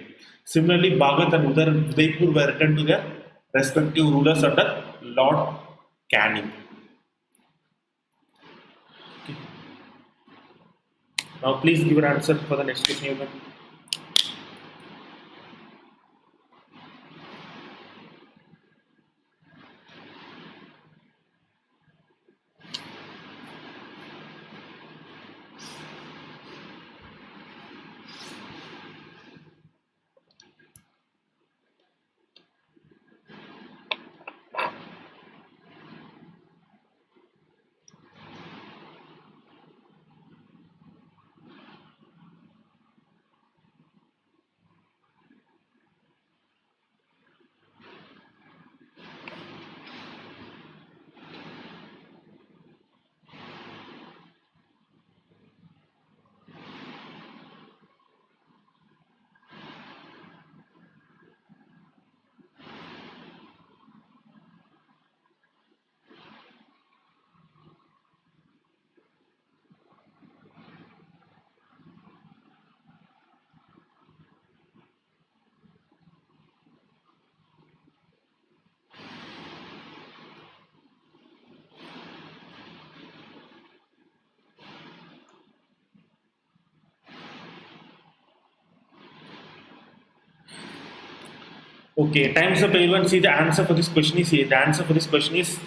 Similarly, Bhagat and Udaipur were returned to their respective rulers under Lord Canning. Okay. Now please give an answer for the next question. Okay, times up everyone. See, the answer for this question is A. The answer for this question is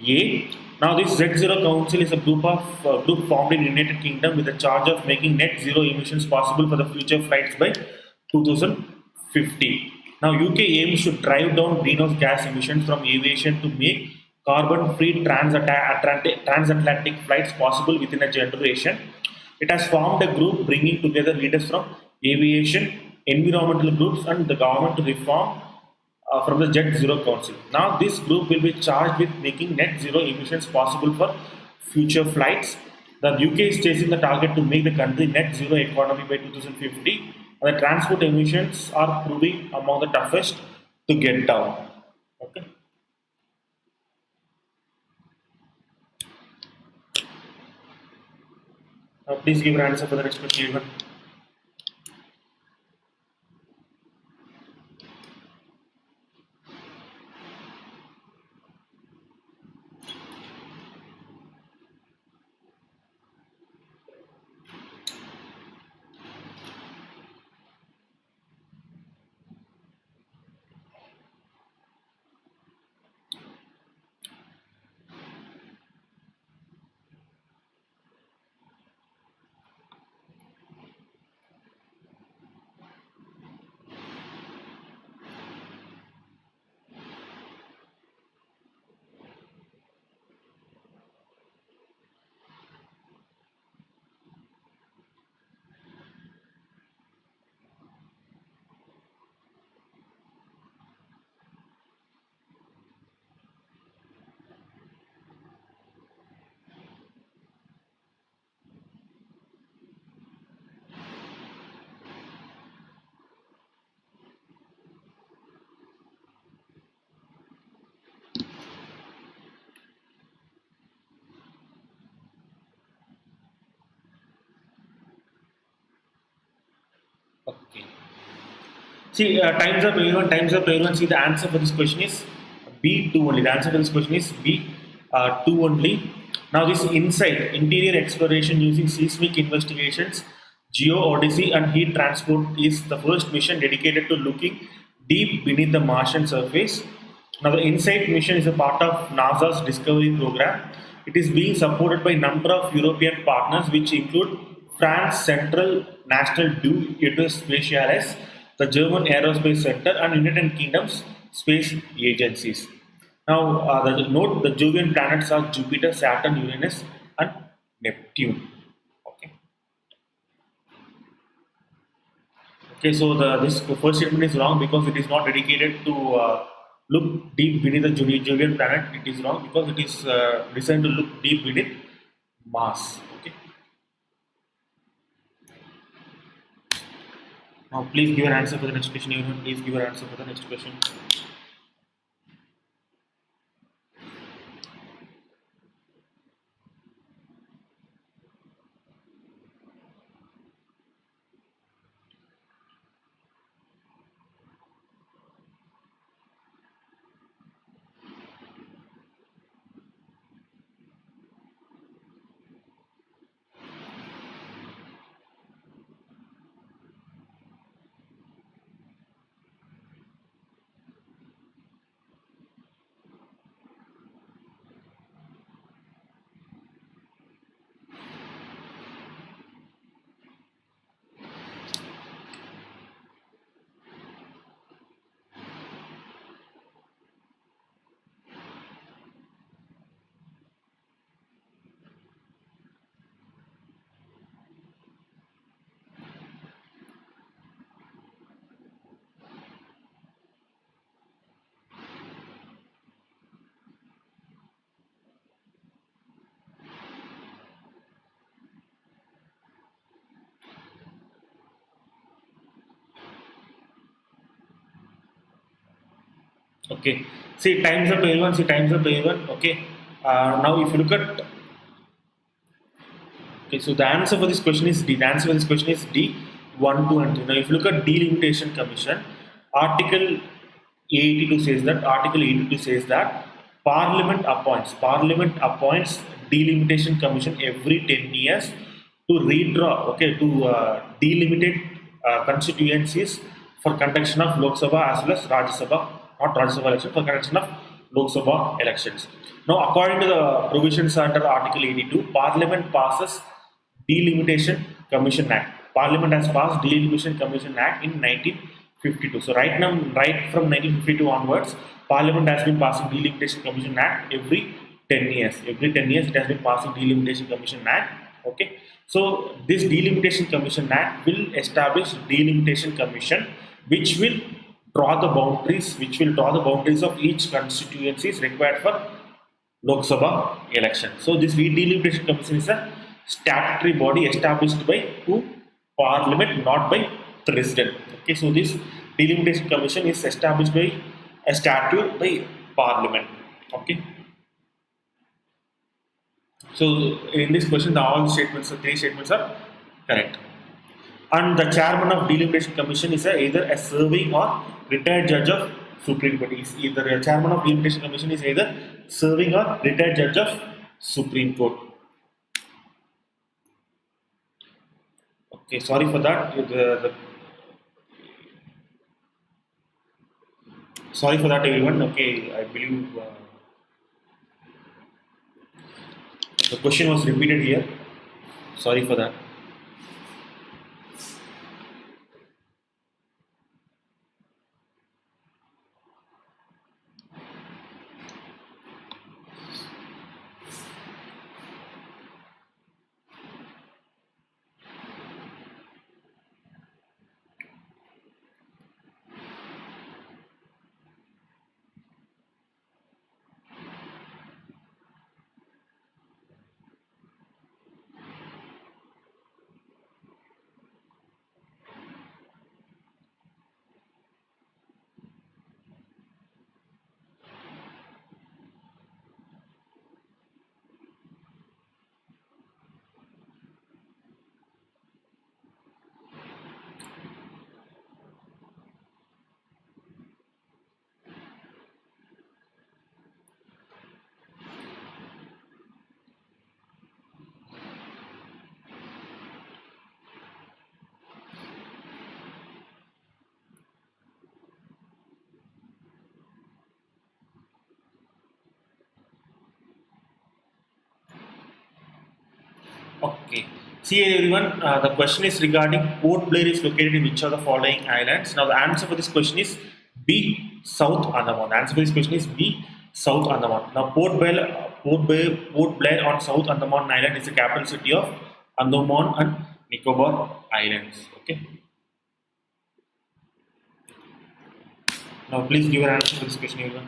A. Now, this Z0 Council is a group formed in United Kingdom with the charge of making net zero emissions possible for the future flights by 2050. Now, UK aims to drive down greenhouse gas emissions from aviation to make carbon-free transatlantic flights possible within a generation. It has formed a group bringing together leaders from aviation, environmental groups, and the government to reform from the Jet Zero Council. Now, this group will be charged with making net zero emissions possible for future flights. The UK is chasing the target to make the country net zero economy by 2050, and the transport emissions are proving among the toughest to get down. Okay. Now, please give an answer for the next question. Okay. See, times up everyone, times up everyone. See, the answer for this question is B2 only. The answer for this question is B2 only. Now, this InSight, interior exploration using seismic investigations, geo odyssey, and heat transport, is the first mission dedicated to looking deep beneath the Martian surface. Now, the InSight mission is a part of NASA's Discovery program. It is being supported by a number of European partners, which include France Central National du Spatiales, the German Aerospace Center, and United Kingdom's space agencies. Now, note the Jovian planets are Jupiter, Saturn, Uranus, and Neptune. Okay. Okay, so this first statement is wrong because it is not dedicated to look deep beneath the Jovian planet. It is wrong because it is designed to look deep beneath Mars. Okay. Now, please give an answer for the next question. Everyone, please give an answer for the next question. Okay. See, times up everyone. See, times up everyone. Okay. Now, if you look at, okay, so the answer for this question is D. The answer for this question is D. 1, 2, and 3. Now, if you look at Delimitation Commission, Article 82 says that Parliament appoints Delimitation Commission every 10 years to redraw, okay, to delimited constituencies for conduction of Lok Sabha as well as Rajya Sabha, not Rajya Sabha election, for conduction of Lok Sabha elections. Now, according to the provisions under Article 82, Parliament passes Delimitation Commission Act. Parliament has passed Delimitation Commission Act in 1952. So right now, right from 1952 onwards, Parliament has been passing Delimitation Commission Act every 10 years. Every 10 years, it has been passing Delimitation Commission Act. Okay. So this Delimitation Commission Act will establish Delimitation Commission, which will draw the boundaries of each constituency is required for Lok Sabha election. So this Delimitation Commission is a statutory body established by who? Parliament, not by President. Okay, so this Delimitation Commission is established by a statute by Parliament. Okay. So in this question, all statements, three statements are correct. And the chairman of Delimitation Commission is either a serving or retired judge of Supreme Court. Either a chairman of Delimitation Commission is either serving or retired judge of Supreme Court. Okay, sorry for that. Sorry for that, everyone. Okay, I believe the question was repeated here. Sorry for that. Okay. See everyone, the question is regarding Port Blair is located in which of the following islands. Now the answer for this question is B, South Andaman. The answer for this question is B, South Andaman. Now Port Blair on South Andaman Island is the capital city of Andaman and Nicobar Islands. Okay. Now please give your answer for this question everyone.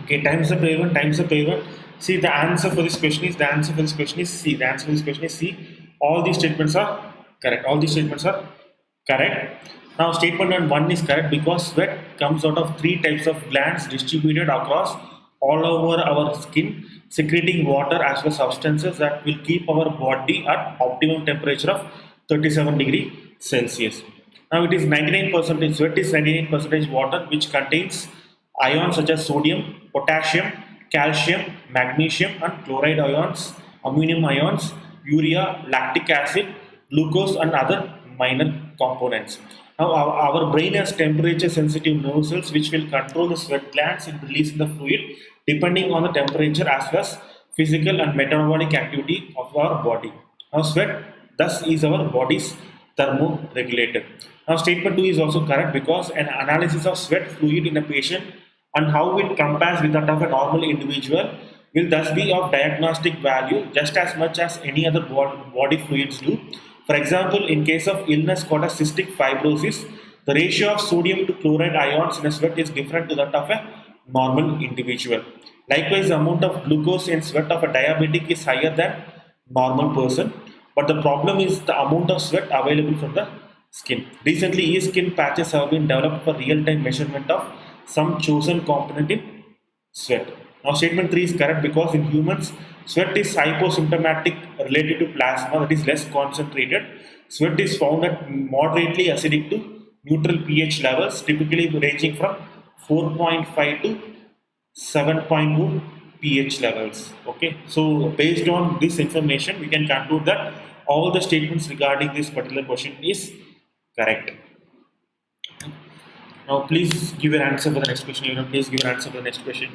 Okay, time's up everyone, time's up everyone. See the answer for this question is C. The answer for this question is C. All these statements are correct. All these statements are correct. Now statement number 1 is correct because sweat comes out of 3 types of glands distributed across all over our skin, secreting water as well as substances that will keep our body at optimum temperature of 37°C. Now it is 99% sweat is 99% water which contains ions such as sodium, potassium, calcium, magnesium and chloride ions, ammonium ions, urea, lactic acid, glucose and other minor components. Now our brain has temperature sensitive nerve cells which will control the sweat glands in releasing the fluid depending on the temperature as well as physical and metabolic activity of our body. Now sweat thus is our body's thermoregulator. Now statement 2 is also correct because an analysis of sweat fluid in a patient and how it compares with that of a normal individual will thus be of diagnostic value just as much as any other body fluids do. For example, in case of illness called as cystic fibrosis, the ratio of sodium to chloride ions in a sweat is different to that of a normal individual. Likewise, the amount of glucose in sweat of a diabetic is higher than normal person, but the problem is the amount of sweat available from the skin. Recently, e-skin patches have been developed for real-time measurement of some chosen component in sweat. Now, statement 3 is correct because in humans, sweat is hyposymptomatic related to plasma that is less concentrated. Sweat is found at moderately acidic to neutral pH levels, typically ranging from 4.5 to 7.2 pH levels. Okay, so based on this information, we can conclude that all the statements regarding this particular question is correct. Now, please give your answer for the next question. Please give your answer for the next question.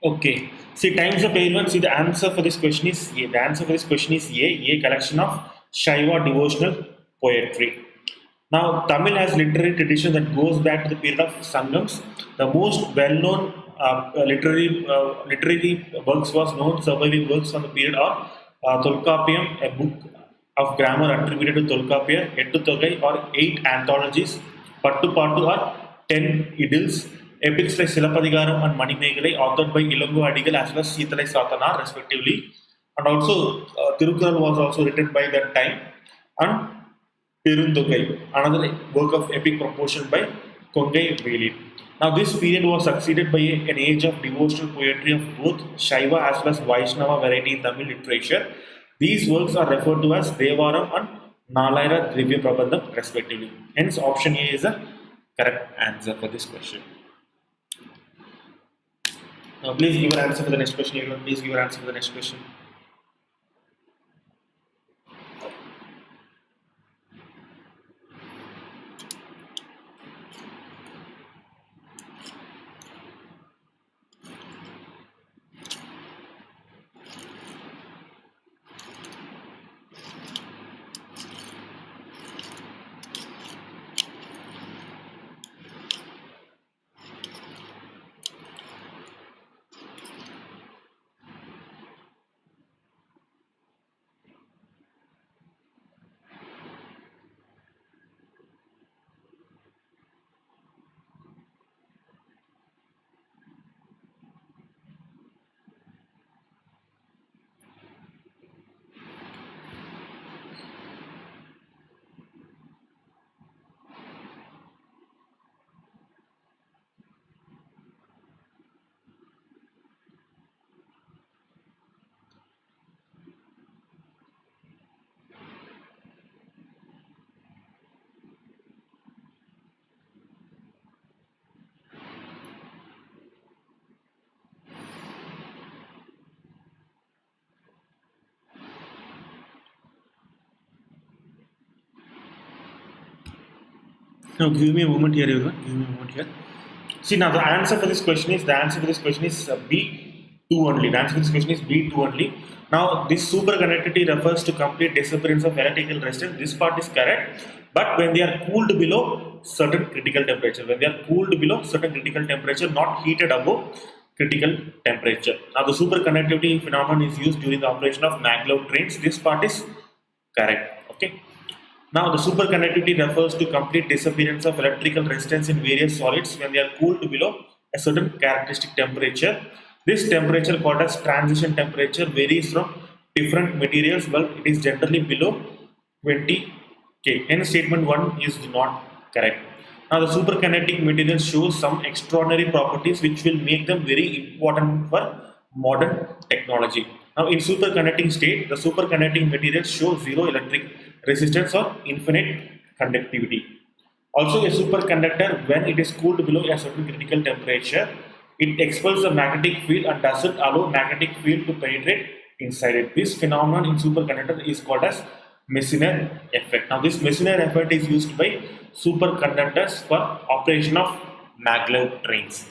Okay. See, times up everyone. See, the answer for this question is A. The answer for this question is A. A collection of Shaiva devotional poetry. Now, Tamil has literary tradition that goes back to the period of Sangams. The most well-known literary works was known surviving works from the period of Tolkappiyam, a book of grammar attributed to Tolkappiyam, Ettutogai or 8 anthologies, Pattu Pattu or 10 idylls, epics like Silapadigaram and Manimegalai authored by Ilango Adigal as well as Seethalai Sathanar respectively. And also Tirukural was also written by that time. And Peruntogai, another work of epic proportion by Kongai Veli. Now, this period was succeeded by an age of devotional poetry of both Shaiva as well as Vaishnava variety in Tamil literature. These works are referred to as Devaram and Nalaira Drivya Prabandham, respectively. Hence, option A is the correct answer for this question. Now, please give your answer for the next question. Everyone, please give your answer for the next question. Now, give me a moment here, everyone. Give me a moment here. See, now the answer for this question is B2 only. The answer for this question is B2 only. Now, this superconductivity refers to complete disappearance of electrical resistance. This part is correct, but when they are cooled below certain critical temperature, not heated above critical temperature. Now, the superconductivity phenomenon is used during the operation of maglev trains. This part is correct. Okay. Now, the superconductivity refers to complete disappearance of electrical resistance in various solids when they are cooled below a certain characteristic temperature. This temperature, called as transition temperature, varies from different materials, but it is generally below 20 K. Hence, statement 1 is not correct. Now, the superconducting materials show some extraordinary properties which will make them very important for modern technology. Now, in superconducting state, the superconducting materials show zero electric resistance or infinite conductivity. Also, a superconductor, when it is cooled below a certain critical temperature, it expels the magnetic field and doesn't allow magnetic field to penetrate inside it. This phenomenon in superconductor is called as Meissner effect. Now, this Meissner effect is used by superconductors for operation of maglev trains.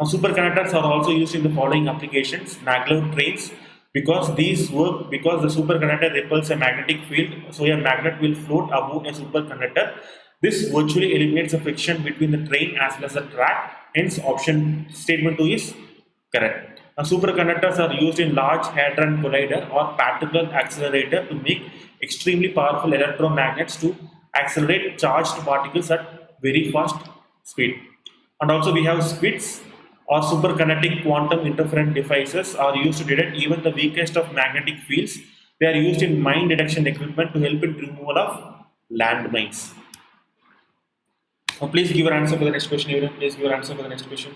Now, superconductors are also used in the following applications: maglev trains, because these work because the superconductor repels a magnetic field, so a magnet will float above a superconductor. This virtually eliminates the friction between the train as well as the track. Hence, option statement 2 is correct. Now, superconductors are used in Large Hadron Collider or particle accelerator to make extremely powerful electromagnets to accelerate charged particles at very fast speed. And also, we have SQUIDs or superconducting quantum interference devices are used to detect even the weakest of magnetic fields. They are used in mine detection equipment to help in removal of landmines. Now, please give your answer for the next question. Everyone, please give your answer for the next question.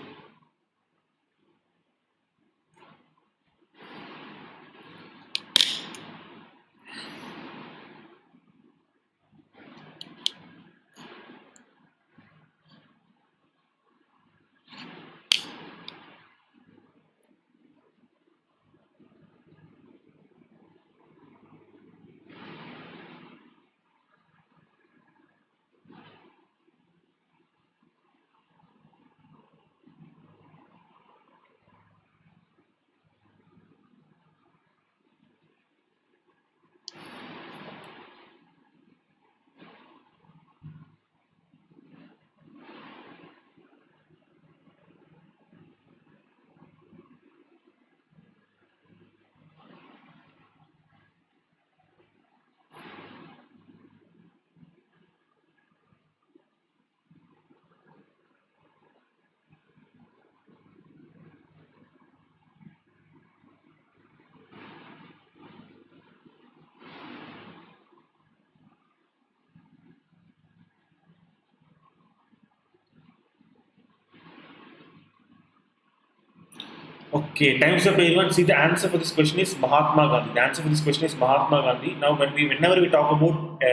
Okay, time's up everyone. See, the answer for this question is Mahatma Gandhi. The answer for this question is Mahatma Gandhi. Now, whenever we talk about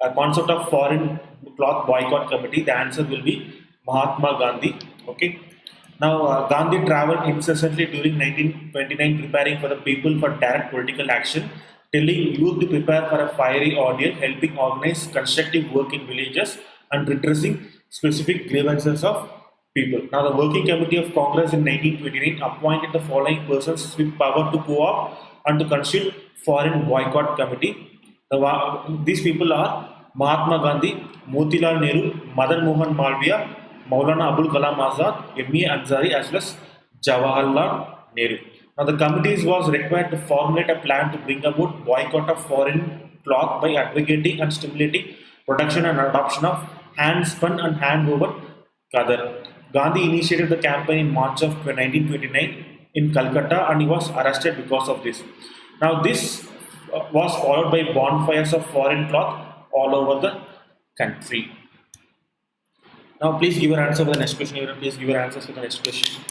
a concept of foreign cloth boycott committee, the answer will be Mahatma Gandhi. Okay. Now, Gandhi traveled incessantly during 1929, preparing for the people for direct political action, telling youth to prepare for a fiery ordeal, helping organize constructive work in villages, and redressing specific grievances of people. Now, the Working Committee of Congress in 1929 appointed the following persons with power to co-opt and to constitute foreign boycott committee. These people are Mahatma Gandhi, Motilal Nehru, Madan Mohan Malviya, Maulana Abul Kalam Azad, M.A. Ansari, as well as Jawaharlal Nehru. Now, the committees was required to formulate a plan to bring about boycott of foreign cloth by advocating and stimulating production and adoption of hand-spun and hand-woven Qadar. Gandhi initiated the campaign in March of 1929 in Calcutta and he was arrested because of this. Now, this was followed by bonfires of foreign cloth all over the country. Now, please give your answer for the next question. Please give your answers for the next question.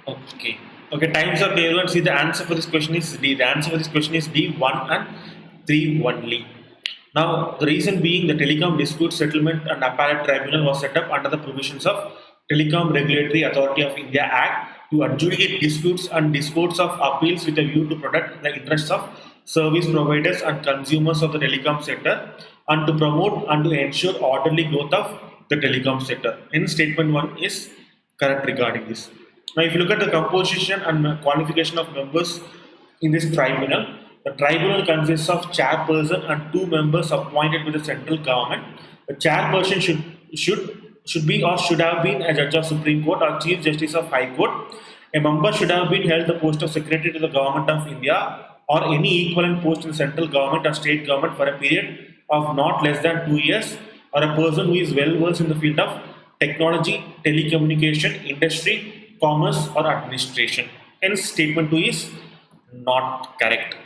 Okay. Okay, time's up everyone. See, the answer for this question is D. The answer for this question is D, 1 and 3 only. Now, the reason being the Telecom Dispute Settlement and Appellate Tribunal was set up under the provisions of Telecom Regulatory Authority of India Act to adjudicate disputes and disputes of appeals with a view to protect the interests of service providers and consumers of the telecom sector and to promote and to ensure orderly growth of the telecom sector. Hence, statement 1 is correct regarding this. Now, if you look at the composition and qualification of members in this tribunal, the tribunal consists of chairperson and 2 members appointed by the central government. The chairperson should be or should have been a judge of Supreme Court or Chief Justice of High Court. A member should have been held the post of Secretary to the Government of India or any equivalent post in the central government or state government for a period of not less than 2 years, or a person who is well versed in the field of technology, telecommunication, industry, commerce or administration. Hence, statement 2 is not correct.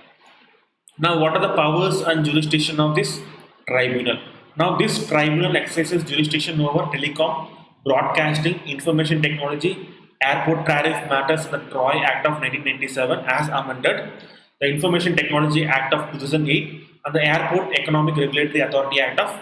Now, what are the powers and jurisdiction of this tribunal? Now, this tribunal exercises jurisdiction over telecom, broadcasting, information technology, airport tariff matters, the Troy Act of 1997 as amended, the Information Technology Act of 2008, and the Airport Economic Regulatory Authority Act of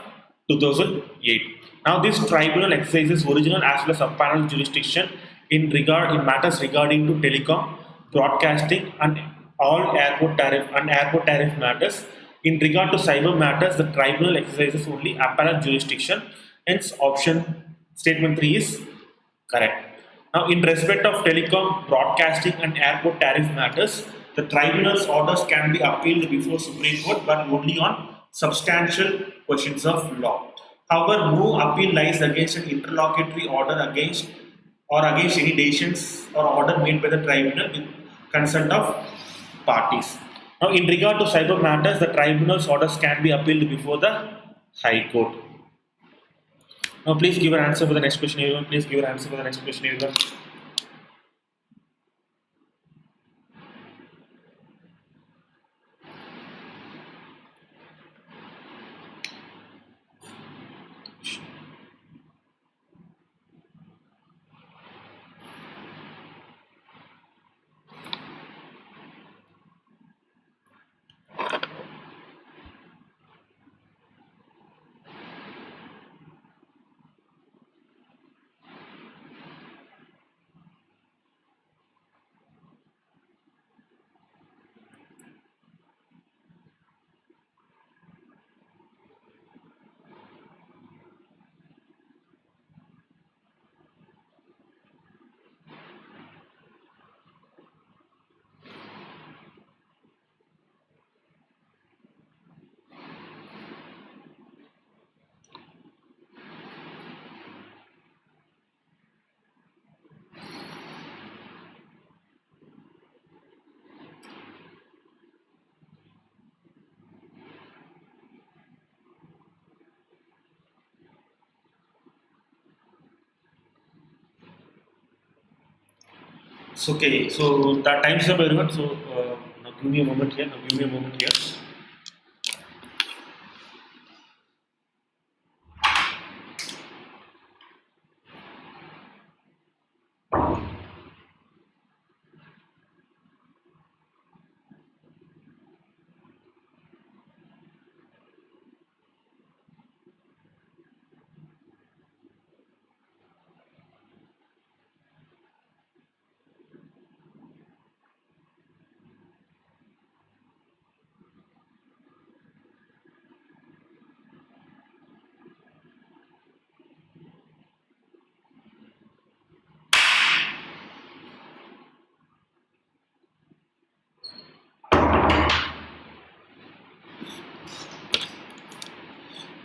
2008. Now, this tribunal exercises original as well as appellate jurisdiction in matters regarding to telecom, broadcasting, and all airport tariff matters. In regard to cyber matters, the tribunal exercises only appellate jurisdiction. Hence, option statement 3 is correct. Now, in respect of telecom, broadcasting, and airport tariff matters, the tribunal's orders can be appealed before Supreme Court, but only on substantial questions of law. However, no appeal lies against an interlocutory order against any decisions or order made by the tribunal with consent of parties. Now, in regard to cyber matters, the tribunal's orders can be appealed before the High Court. Now, please give an answer for the next question, everyone. Please give an answer for the next question, everyone. So, okay, so that time's up everyone. So now give me a moment here. Now give me a moment here.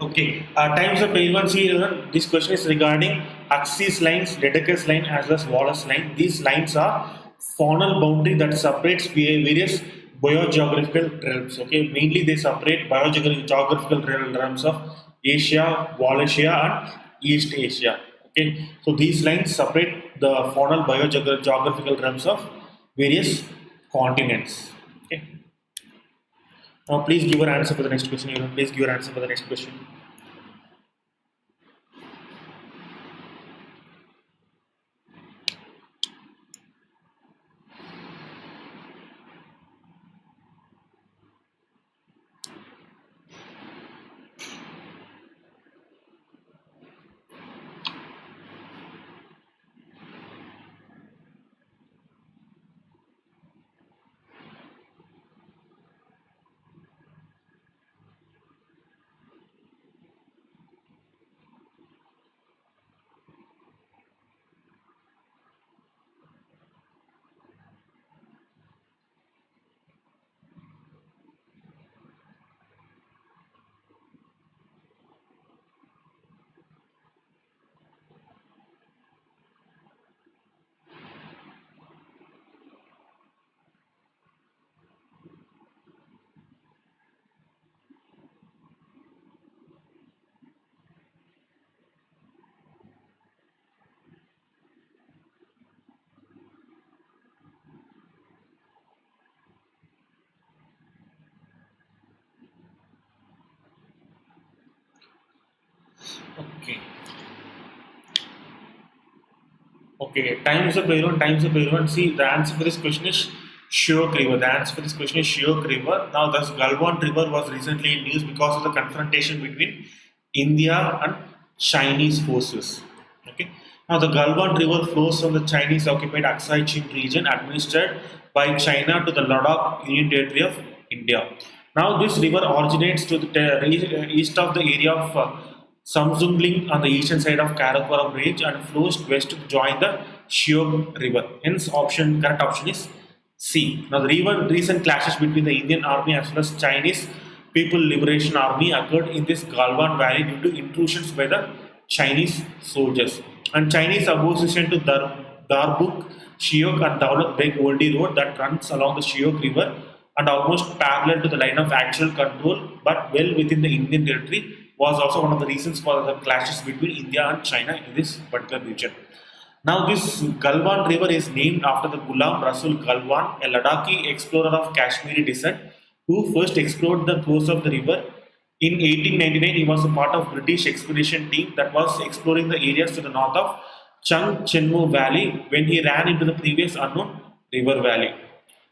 Okay, times of everyone. See, this question is regarding axis lines, Dedeker's line, as well as Wallace line. These lines are faunal boundary that separates various biogeographical realms. Okay, mainly they separate biogeographical realms of Asia, Wallachia, and East Asia. Okay, so these lines separate the faunal biogeographical realms of various continents. Okay, now please give your answer for the next question. Please give your answer for the next question. Okay. Okay. Times up everyone. Times up everyone. See, the answer for this question is Shyok River. The answer for this question is Shyok River. Now, this Galwan River was recently in news because of the confrontation between India and Chinese forces. Okay. Now, the Galwan River flows from the Chinese occupied Aksai Chin region administered by China to the Ladakh Union Territory of India. Now, this river originates to the east of the area of Samsungling on the eastern side of Karakoram Range and flows west to join the Shyok River. Hence, correct option is C. Now, the recent clashes between the Indian Army as well as Chinese People Liberation Army occurred in this Galwan Valley due to intrusions by the Chinese soldiers. And Chinese opposition to Darbuk, Shyok and Daulat Beg Oldie Road that runs along the Shyok River and almost parallel to the line of actual control but well within the Indian territory was also one of the reasons for the clashes between India and China in this particular region. Now, this Galwan River is named after the Ghulam Rasul Galwan, a Ladakhi explorer of Kashmiri descent who first explored the course of the river. In 1899, he was a part of British expedition team that was exploring the areas to the north of Chung Chenmu Valley when he ran into the previous unknown river valley.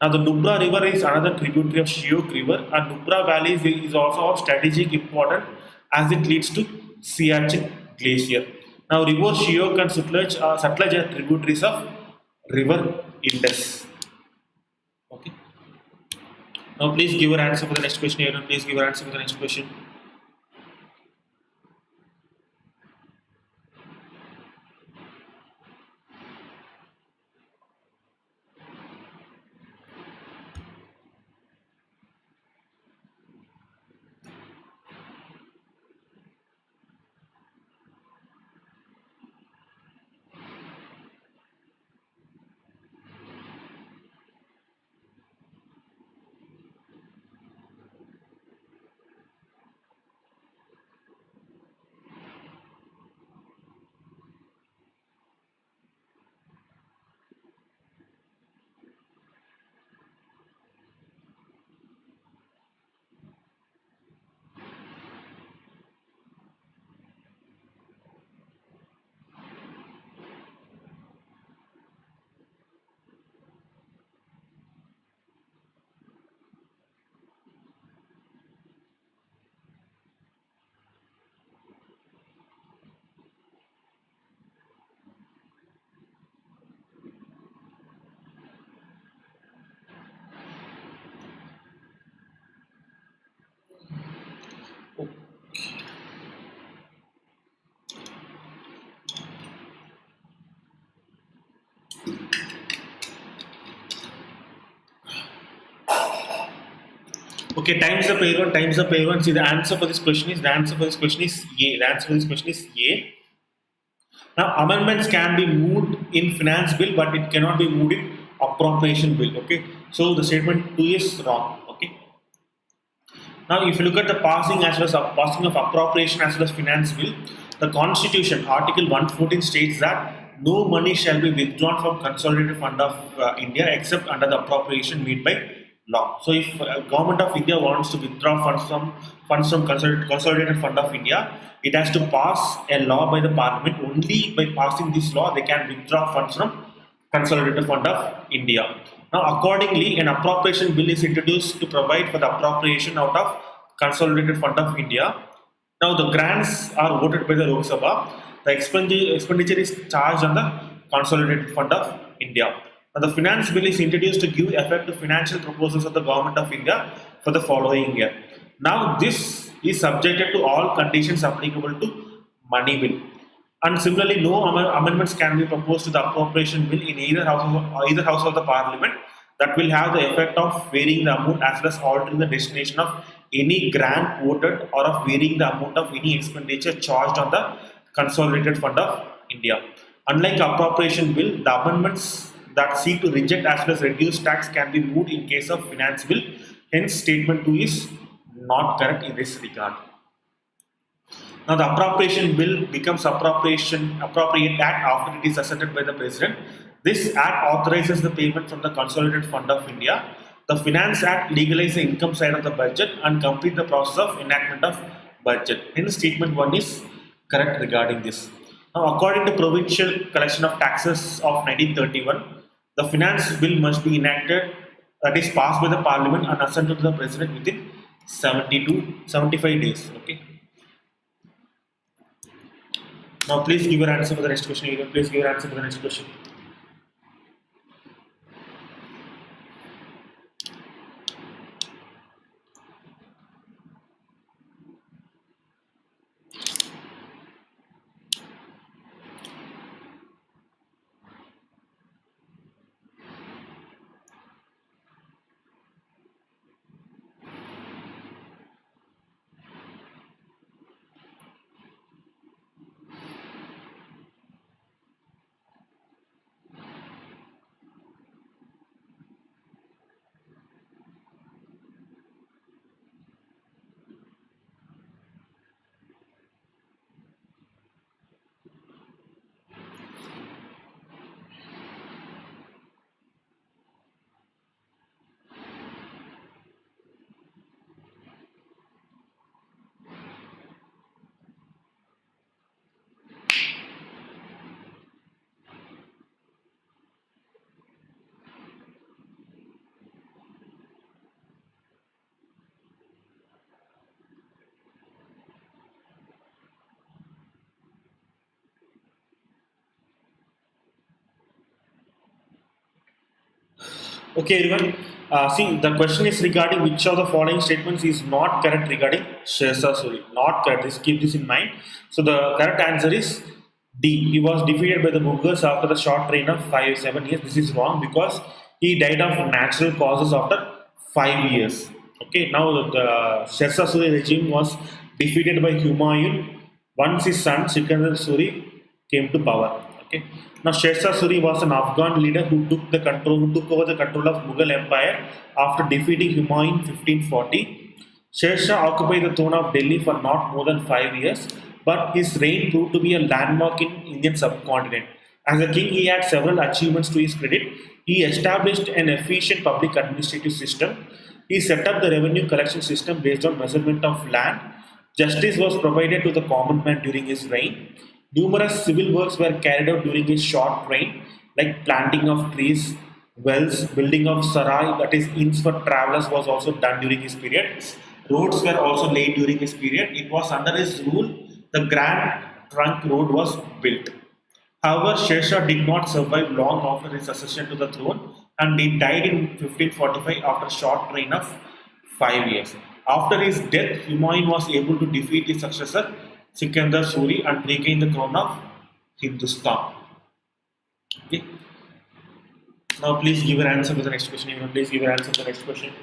Now, the Nubra River is another tributary of Shyok River, and Nubra Valley is also of strategic importance as it leads to Siachen Glacier. Now, River Shyok and Sutlej are tributaries of River Indus. Okay. Now, please give your answer for the next question here. Please give your answer for the next question. Okay, times the pair one, times the pair one. See, the answer for this question is A. The answer for this question is A. Now, amendments can be moved in finance bill, but it cannot be moved in appropriation bill. Okay, so the statement 2 is wrong. Okay. Now, if you look at the passing of appropriation as well as finance bill, the Constitution, Article 114 states that no money shall be withdrawn from Consolidated Fund of India except under the appropriation made by law. So, if Government of India wants to withdraw funds from Consolidated Fund of India, it has to pass a law by the Parliament. Only by passing this law, they can withdraw funds from Consolidated Fund of India. Now, accordingly, an appropriation bill is introduced to provide for the appropriation out of Consolidated Fund of India. Now, the grants are voted by the Lok Sabha. The expenditure is charged on the Consolidated Fund of India. Now, the finance bill is introduced to give effect to financial proposals of the Government of India for the following year. Now, this is subjected to all conditions applicable to money bill. And similarly, no amendments can be proposed to the appropriation bill in either house of the Parliament that will have the effect of varying the amount as well as altering the destination of any grant voted or of varying the amount of any expenditure charged on the Consolidated Fund of India. Unlike appropriation bill, the amendments that seek to reject as well as reduce tax can be moved in case of finance bill. Hence, statement 2 is not correct in this regard. Now, the appropriation bill becomes appropriate act after it is assented by the president. This act authorizes the payment from the Consolidated Fund of India. The Finance Act legalizes the income side of the budget and complete the process of enactment of budget. Hence, statement 1 is correct regarding this. Now, according to Provincial Collection of Taxes of 1931, the finance bill must be enacted, that is passed by the Parliament and assented to the president within 70 to 75 days. Okay. Now, please give your answer for the next question. Please give your answer for the next question. Okay, everyone. See, the question is regarding which of the following statements is not correct regarding Shershah Suri. Not correct. Just keep this in mind. So the correct answer is D. He was defeated by the Mughals after the short reign of 7 years. This is wrong because he died of natural causes after 5 years. Okay. Now the Shershah Suri regime was defeated by Humayun once his son Sikandar Suri came to power. Okay. Now, Shershah Suri was an Afghan leader who took over the control of Mughal Empire after defeating Humayun in 1540. Shershah occupied the throne of Delhi for not more than 5 years, but his reign proved to be a landmark in Indian subcontinent. As a king, he had several achievements to his credit. He established an efficient public administrative system. He set up the revenue collection system based on measurement of land. Justice was provided to the common man during his reign. Numerous civil works were carried out during his short reign, like planting of trees, wells, building of sarai, that is inns for travelers, was also done during his period. Roads were also laid during his period. It was under his rule the Grand Trunk Road was built. However, Shershah did not survive long after his accession to the throne, and he died in 1545 after a short reign of 5 years. After his death, Humayun was able to defeat his successor Sikandar Suri and regain the crown of Hindustan. Okay. Now, please give your answer for the next question. Please give your answer for the next question.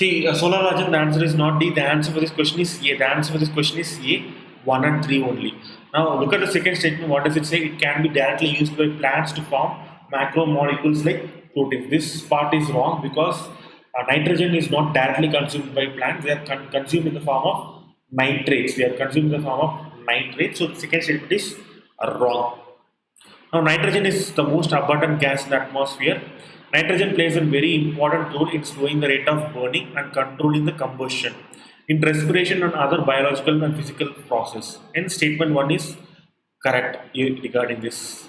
See, solar logic, the answer is not D. The answer for this question is A. The answer for this question is A, 1 and 3 only. Now, look at the second statement. What does it say? It can be directly used by plants to form macromolecules like proteins. This part is wrong because nitrogen is not directly consumed by plants. They are consumed in the form of nitrates. They are consumed in the form of nitrates. So, the second statement is wrong. Now, nitrogen is the most abundant gas in the atmosphere. Nitrogen plays a very important role in slowing the rate of burning and controlling the combustion in respiration and other biological and physical process. Hence, statement 1 is correct regarding this.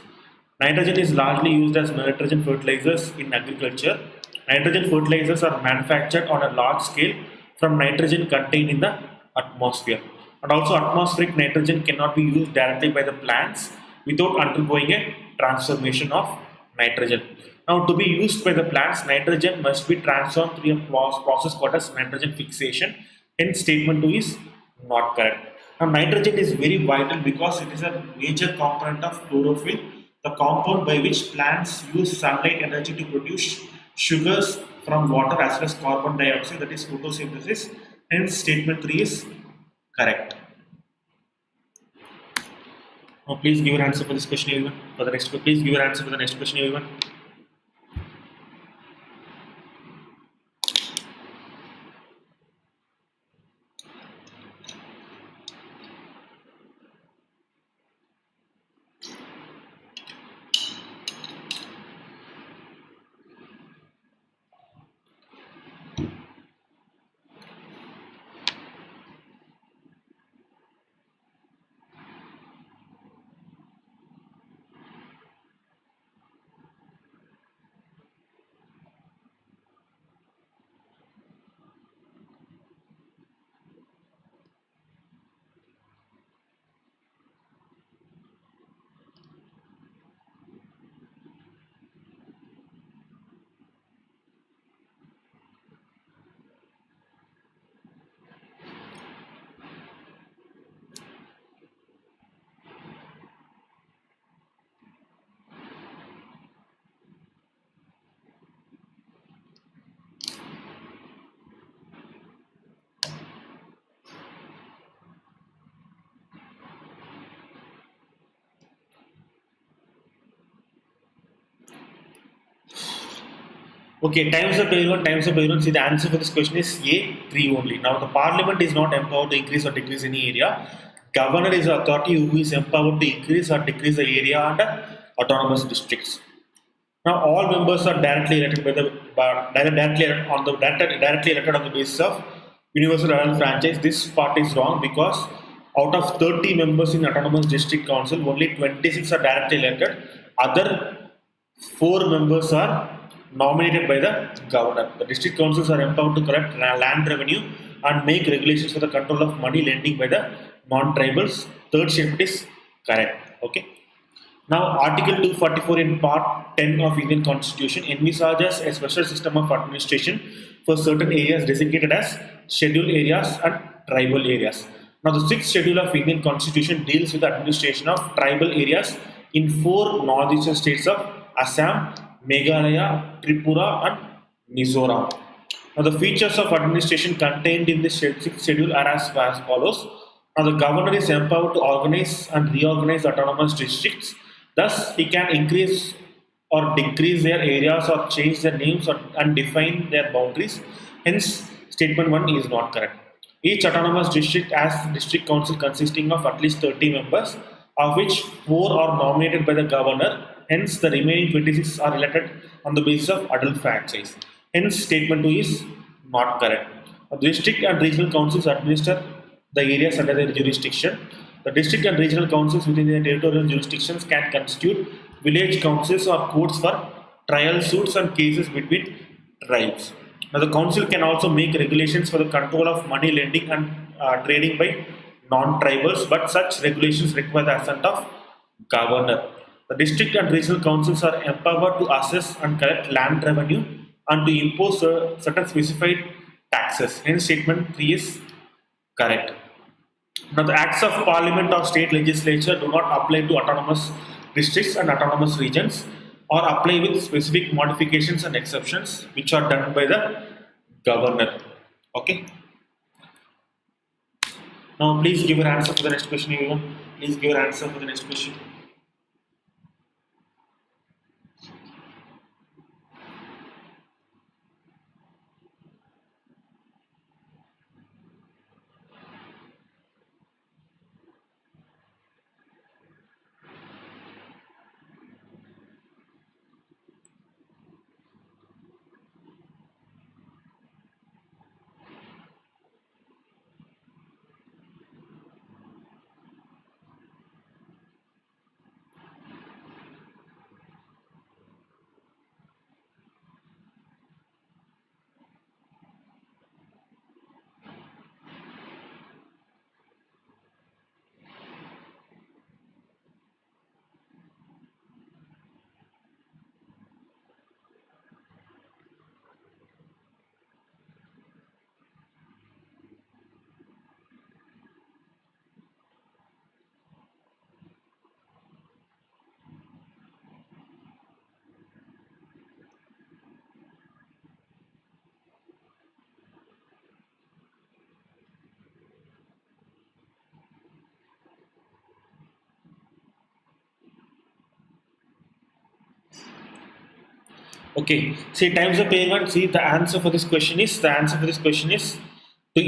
Nitrogen is largely used as nitrogen fertilizers in agriculture. Nitrogen fertilizers are manufactured on a large scale from nitrogen contained in the atmosphere. And also, atmospheric nitrogen cannot be used directly by the plants without undergoing a transformation of nitrogen. Now, to be used by the plants, nitrogen must be transformed through a process called as nitrogen fixation. Hence, statement 2 is not correct. Now, nitrogen is very vital because it is a major component of chlorophyll, the compound by which plants use sunlight energy to produce sugars from water as well as carbon dioxide, that is photosynthesis. Hence, statement 3 is correct. Now, please give your answer for this question, everyone. For the next, please give your answer for the next question, everyone. Okay, time's up everyone, time's up everyone. See, the answer for this question is A, 3 only. Now, the parliament is not empowered to increase or decrease any area. Governor is the authority who is empowered to increase or decrease the area under autonomous districts. Now, all members are directly elected directly elected on the basis of universal adult franchise. This part is wrong because out of 30 members in autonomous district council, only 26 are directly elected. Other 4 members are nominated by the governor. The district councils are empowered to collect land revenue and make regulations for the control of money lending by the non-tribals. Third statement is correct. Okay. Now, Article 244 in Part 10 of Indian Constitution envisages a special system of administration for certain areas designated as scheduled areas and tribal areas. Now, the 6th schedule of Indian Constitution deals with the administration of tribal areas in 4 northeastern states of Assam, Meghalaya, Tripura and Mizoram. Now, the features of administration contained in this 6th schedule are as follows. Now, the governor is empowered to organize and reorganize autonomous districts. Thus, he can increase or decrease their areas or change their names and define their boundaries. Hence, statement 1 is not correct. Each autonomous district has district council consisting of at least 30 members, of which 4 are nominated by the governor. Hence, the remaining 26 are elected on the basis of adult franchise. Hence, statement 2 is not correct. The district and regional councils administer the areas under their jurisdiction. The district and regional councils within their territorial jurisdictions can constitute village councils or courts for trial suits and cases between tribes. Now, the council can also make regulations for the control of money lending and trading by non-tribals, but such regulations require the assent of governor. The district and regional councils are empowered to assess and collect land revenue and to impose certain specified taxes. Hence, statement 3 is correct. Now, the acts of parliament or state legislature do not apply to autonomous districts and autonomous regions or apply with specific modifications and exceptions which are done by the governor. Okay. Now please give your answer for the next question, everyone. Please give your answer for the next question. Okay, see times of payment. See the answer for this question is to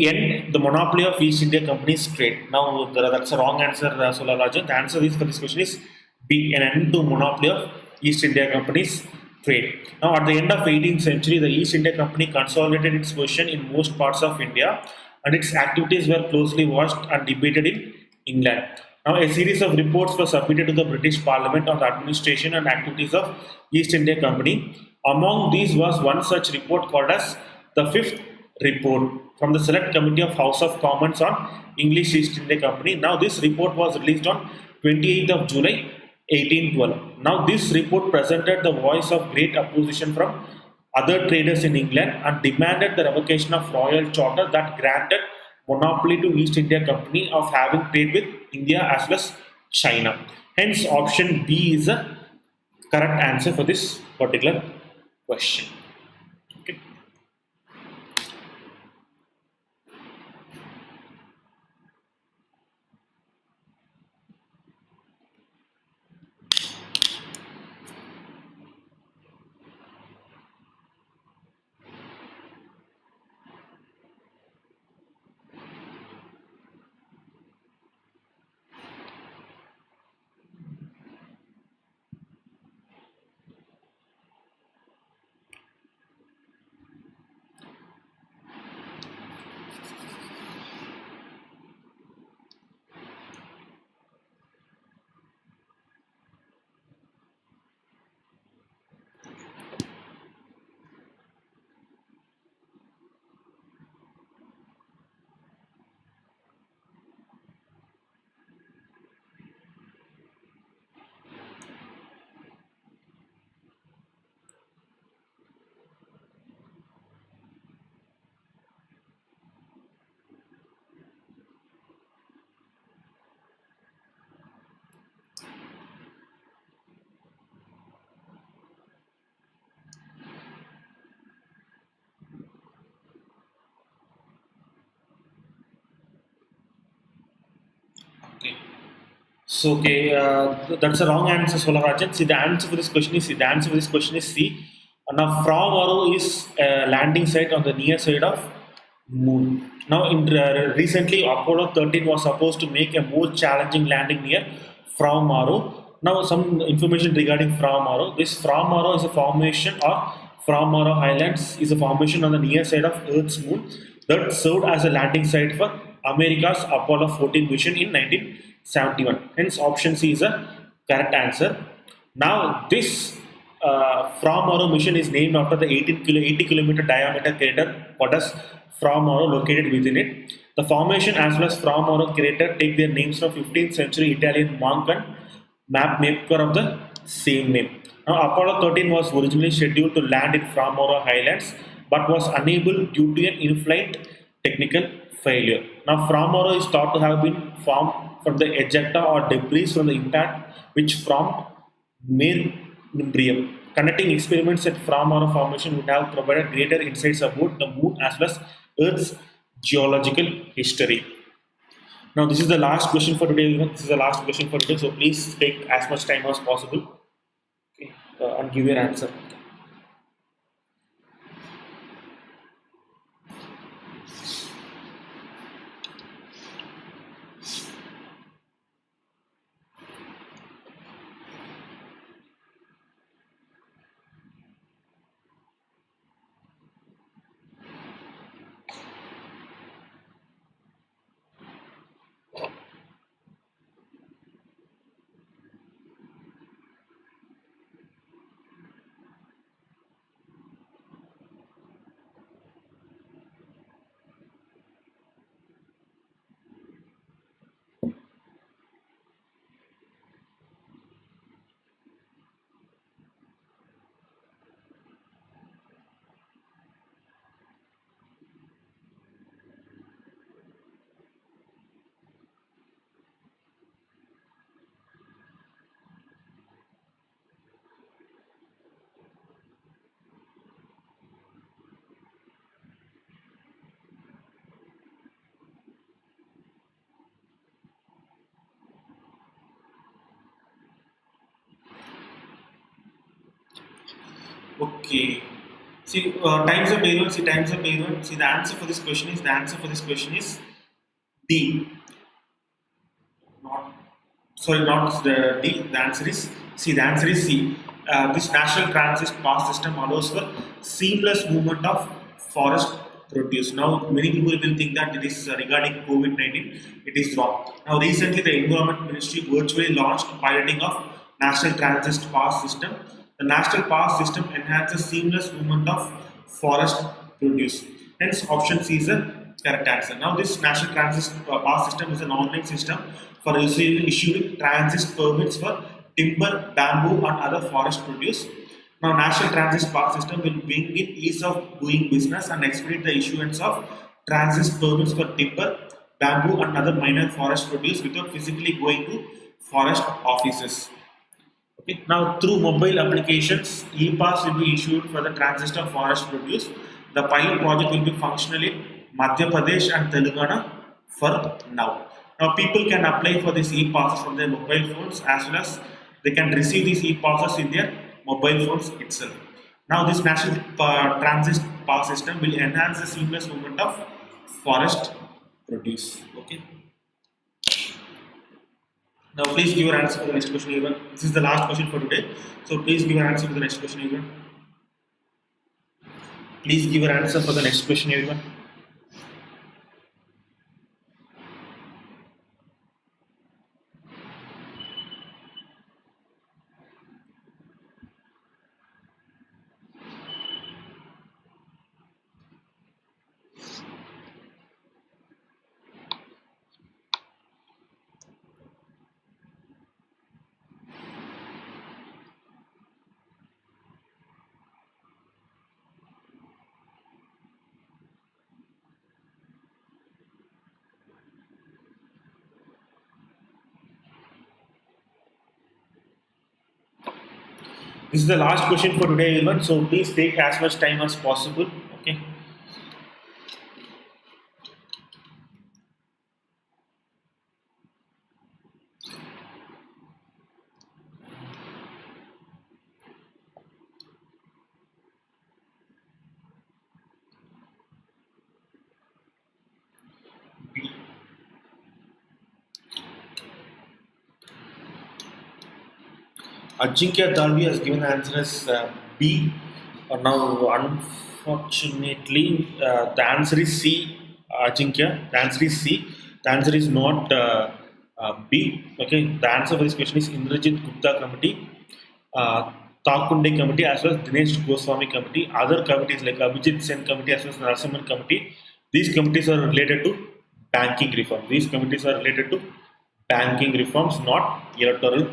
end the monopoly of East India Company's trade. Now that's a wrong answer, Solar Rajan. The answer is for this question is B, an end to monopoly of East India Company's trade. Now at the end of 18th century, the East India Company consolidated its position in most parts of India, and its activities were closely watched and debated in England. Now, a series of reports were submitted to the British Parliament on the administration and activities of East India Company. Among these was one such report called as the Fifth Report from the Select Committee of House of Commons on English East India Company. Now, this report was released on 28th of July 1812. Now, this report presented the voice of great opposition from other traders in England and demanded the revocation of royal charter that granted monopoly to East India Company of having trade with India as well as China. Hence, option B is the correct answer for this particular question. Okay. Okay. So okay, that's a wrong answer, Solarajan. See the answer for this question is C. Now from Aro is a landing site on the near side of Moon. Now recently Apollo 13 was supposed to make a more challenging landing near from Aro. Now some information regarding from Aro. This from Aro is a formation, or from Aro Islands is a formation on the near side of Earth's moon that served as a landing site for America's Apollo 14 mission in 1971. Hence, option C is a correct answer. Now, this from Aro mission is named after the 80 kilometer diameter crater called as From Aro located within it. The formation as well as From Aro crater take their names from 15th century Italian monk and map maker of the same name. Now, Apollo 13 was originally scheduled to land in From Aro Highlands but was unable due to an in-flight technical failure. Now, From Aro is thought to have been formed from the ejecta or debris from the impact which formed Membrium. Conducting experiments at From Aro formation would have provided greater insights about the moon as well as Earth's geological history. Now, this is the last question for today. This is the last question for today. So please take as much time as possible, okay, and give your answer. Okay. See, times of A1. See, times of A1. See, the answer for this question is D. Not sorry, not the D. The answer is C. The answer is C. This national transit pass system allows for seamless movement of forest produce. Now, many people will think that it is regarding COVID-19. It is wrong. Now, recently, the Environment Ministry virtually launched piloting of national transit pass system. The national pass system enhances seamless movement of forest produce. Hence, option C is the correct answer. Now, this national transit pass system is an online system for issuing transit permits for timber, bamboo, and other forest produce. Now, national transit pass system will bring in ease of doing business and expedite the issuance of transit permits for timber, bamboo, and other minor forest produce without physically going to forest offices. Okay. Now, through mobile applications, e-pass will be issued for the transit of forest produce. The pilot project will be functional in Madhya Pradesh and Telangana for now. Now, people can apply for these e-passes from their mobile phones, as well as they can receive these e-passes in their mobile phones itself. Now, this national transit pass system will enhance the seamless movement of forest produce. Okay. Now, please give your answer for the next question, everyone. This is the last question for today. So, please give your answer for the next question, everyone. Please give your answer for the next question, everyone. This is the last question for today, everyone. So please take as much time as possible. Okay. Ajinkya Dalvi has given the answer as B. Now, unfortunately, the answer is C. Ajinkya, the answer is C. The answer is not B. Okay, the answer for this question is Indrajit Gupta Committee, Takunde Committee, as well as Dinesh Goswami Committee. Other committees like Abhijit Sen Committee, as well as Narasimhan Committee. These committees are related to banking reform. These committees are related to banking reforms, not electoral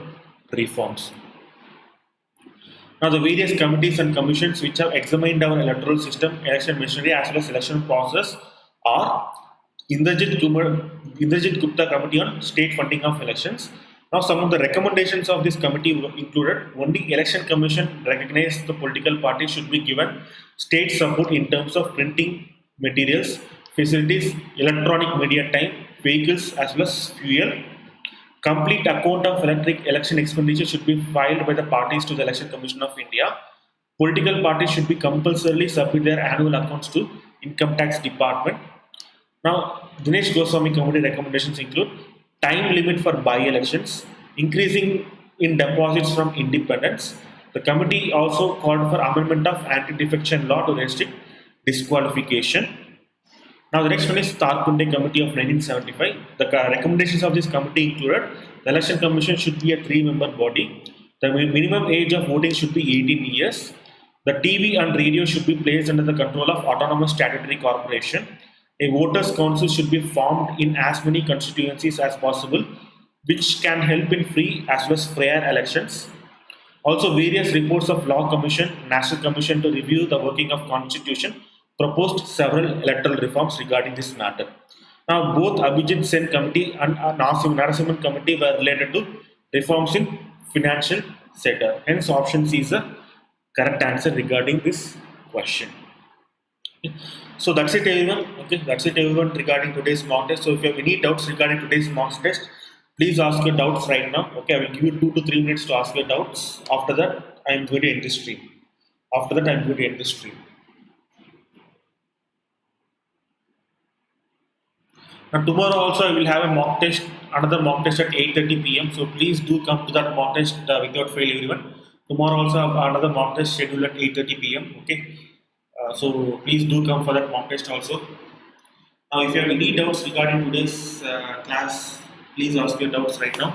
reforms. Now, the various committees and commissions which have examined our electoral system, election machinery, as well as election process are Indrajit Gupta Committee on State Funding of Elections. Now, some of the recommendations of this committee included: only Election Commission recognized the political parties should be given state support in terms of printing materials, facilities, electronic media time, vehicles as well as fuel. Complete account of electric election expenditure should be filed by the parties to the Election Commission of India. Political parties should be compulsorily submit their annual accounts to Income Tax Department. Now, Dinesh Goswami Committee recommendations include time limit for by-elections, increasing in deposits from independents. The committee also called for amendment of anti-defection law to restrict disqualification. Now, the next one is Tarkunde Committee of 1975. The recommendations of this committee included the Election Commission should be a 3-member body. The minimum age of voting should be 18 years. The TV and radio should be placed under the control of Autonomous Statutory Corporation. A voters' council should be formed in as many constituencies as possible, which can help in free as well as fair elections. Also, various reports of Law Commission, National Commission to review the working of Constitution proposed several electoral reforms regarding this matter. Now, both Abhijit Sen Committee and Narasimhan Committee were related to reforms in financial sector. Hence, option C is the correct answer regarding this question. Okay. So that's it, everyone. Okay, that's it, everyone, regarding today's mock test. So if you have any doubts regarding today's mock test, please ask your doubts right now. Okay, I will give you 2 to 3 minutes to ask your doubts. After that, I am going to end the stream. Now tomorrow also I will have a mock test, another mock test at 8:30 p.m. So please do come to that mock test without fail, everyone. Tomorrow also I have another mock test scheduled at 8:30 p.m. Okay, so please do come for that mock test also. Now, if you have any doubts regarding today's class, please ask your doubts right now.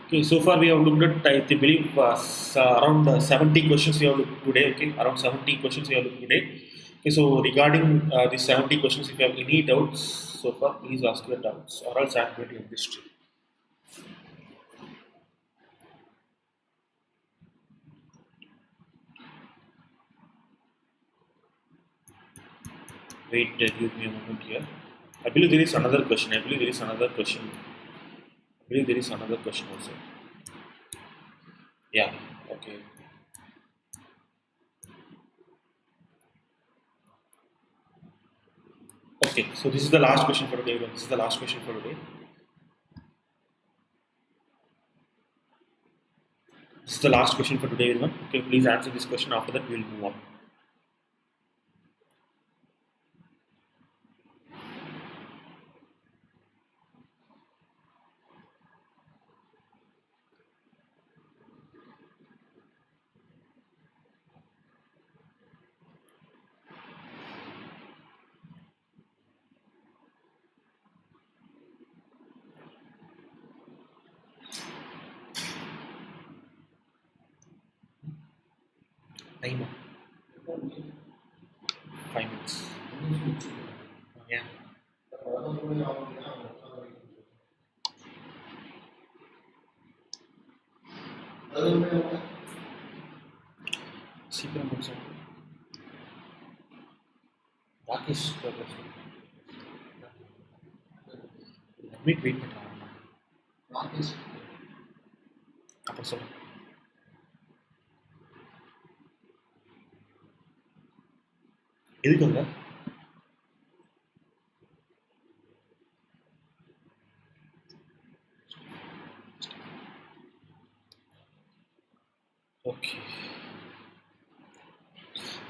Okay, so far we have looked at, I believe, around 70 questions we have looked today. Okay, around 70 questions we have looked today. Okay, so regarding these 70 questions, if you have any doubts so far, please ask your doubts, or else I am going to end this stream. Wait, give me a moment here. I believe there is another question. I believe there is another question also. Yeah, okay. Okay, so this is the last question for today. Everyone. Okay, please answer this question. After that, we will move on. Time up. 5 minutes. Yeah.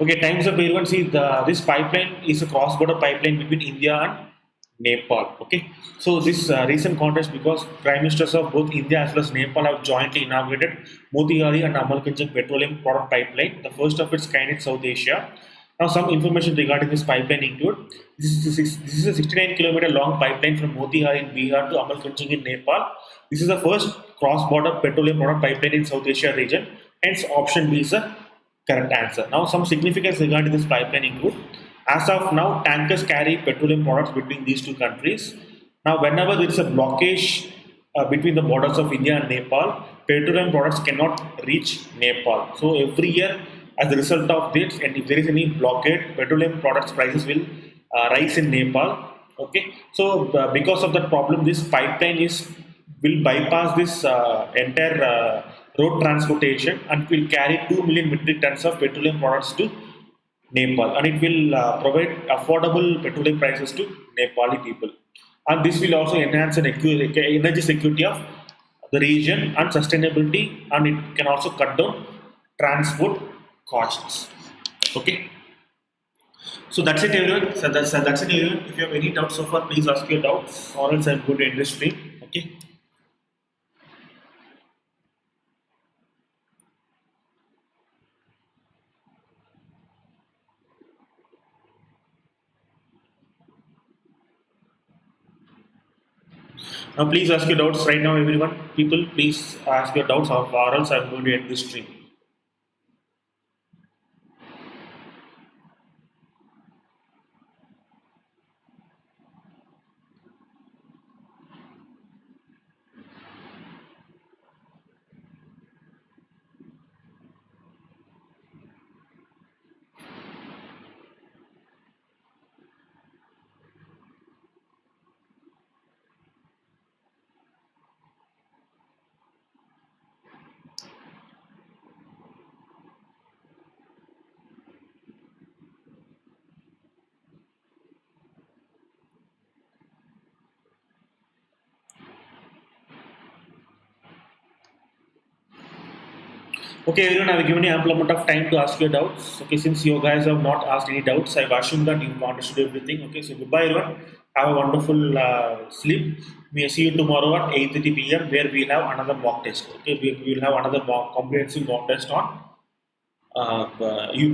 Okay, time's up, everyone. See, this pipeline is a cross-border pipeline between India and Nepal. Okay, so this recent contest, because Prime Ministers of both India as well as Nepal have jointly inaugurated Motihari and Amalkanchak petroleum product pipeline, the first of its kind in South Asia. Now, some information regarding this pipeline include this is a 69-kilometer long pipeline from Motihari in Bihar to Amalkanchak in Nepal. This is the first cross-border petroleum product pipeline in South Asia region. Hence, option B is the correct answer. Now, some significance regarding this pipeline include, as of now, tankers carry petroleum products between these two countries. Now, whenever there is a blockage between the borders of India and Nepal, petroleum products cannot reach Nepal. So, every year, As a result of this, and if there is any blockade, petroleum products prices will rise in Nepal. Okay, so because of that problem, this pipeline is will bypass this entire road transportation and will carry 2 million metric tons of petroleum products to Nepal, and it will provide affordable petroleum prices to Nepali people. And this will also enhance an energy security of the region and sustainability, and it can also cut down transport costs. Okay, so that's it, everyone. So that's it, everyone. If you have any doubts so far, please ask your doubts, or else I'm going to end the stream. Okay. Now, please ask your doubts right now, everyone. People, please ask your doubts, or else I'm going to end this stream. Okay, everyone, I've given you ample amount of time to ask your doubts. Okay, since you guys have not asked any doubts, I've assumed that you've understood everything. Okay, so goodbye, everyone. Have a wonderful sleep. We see you tomorrow at 8:30 p.m. where we'll have another mock test. Okay, we'll have another comprehensive mock test on UPSC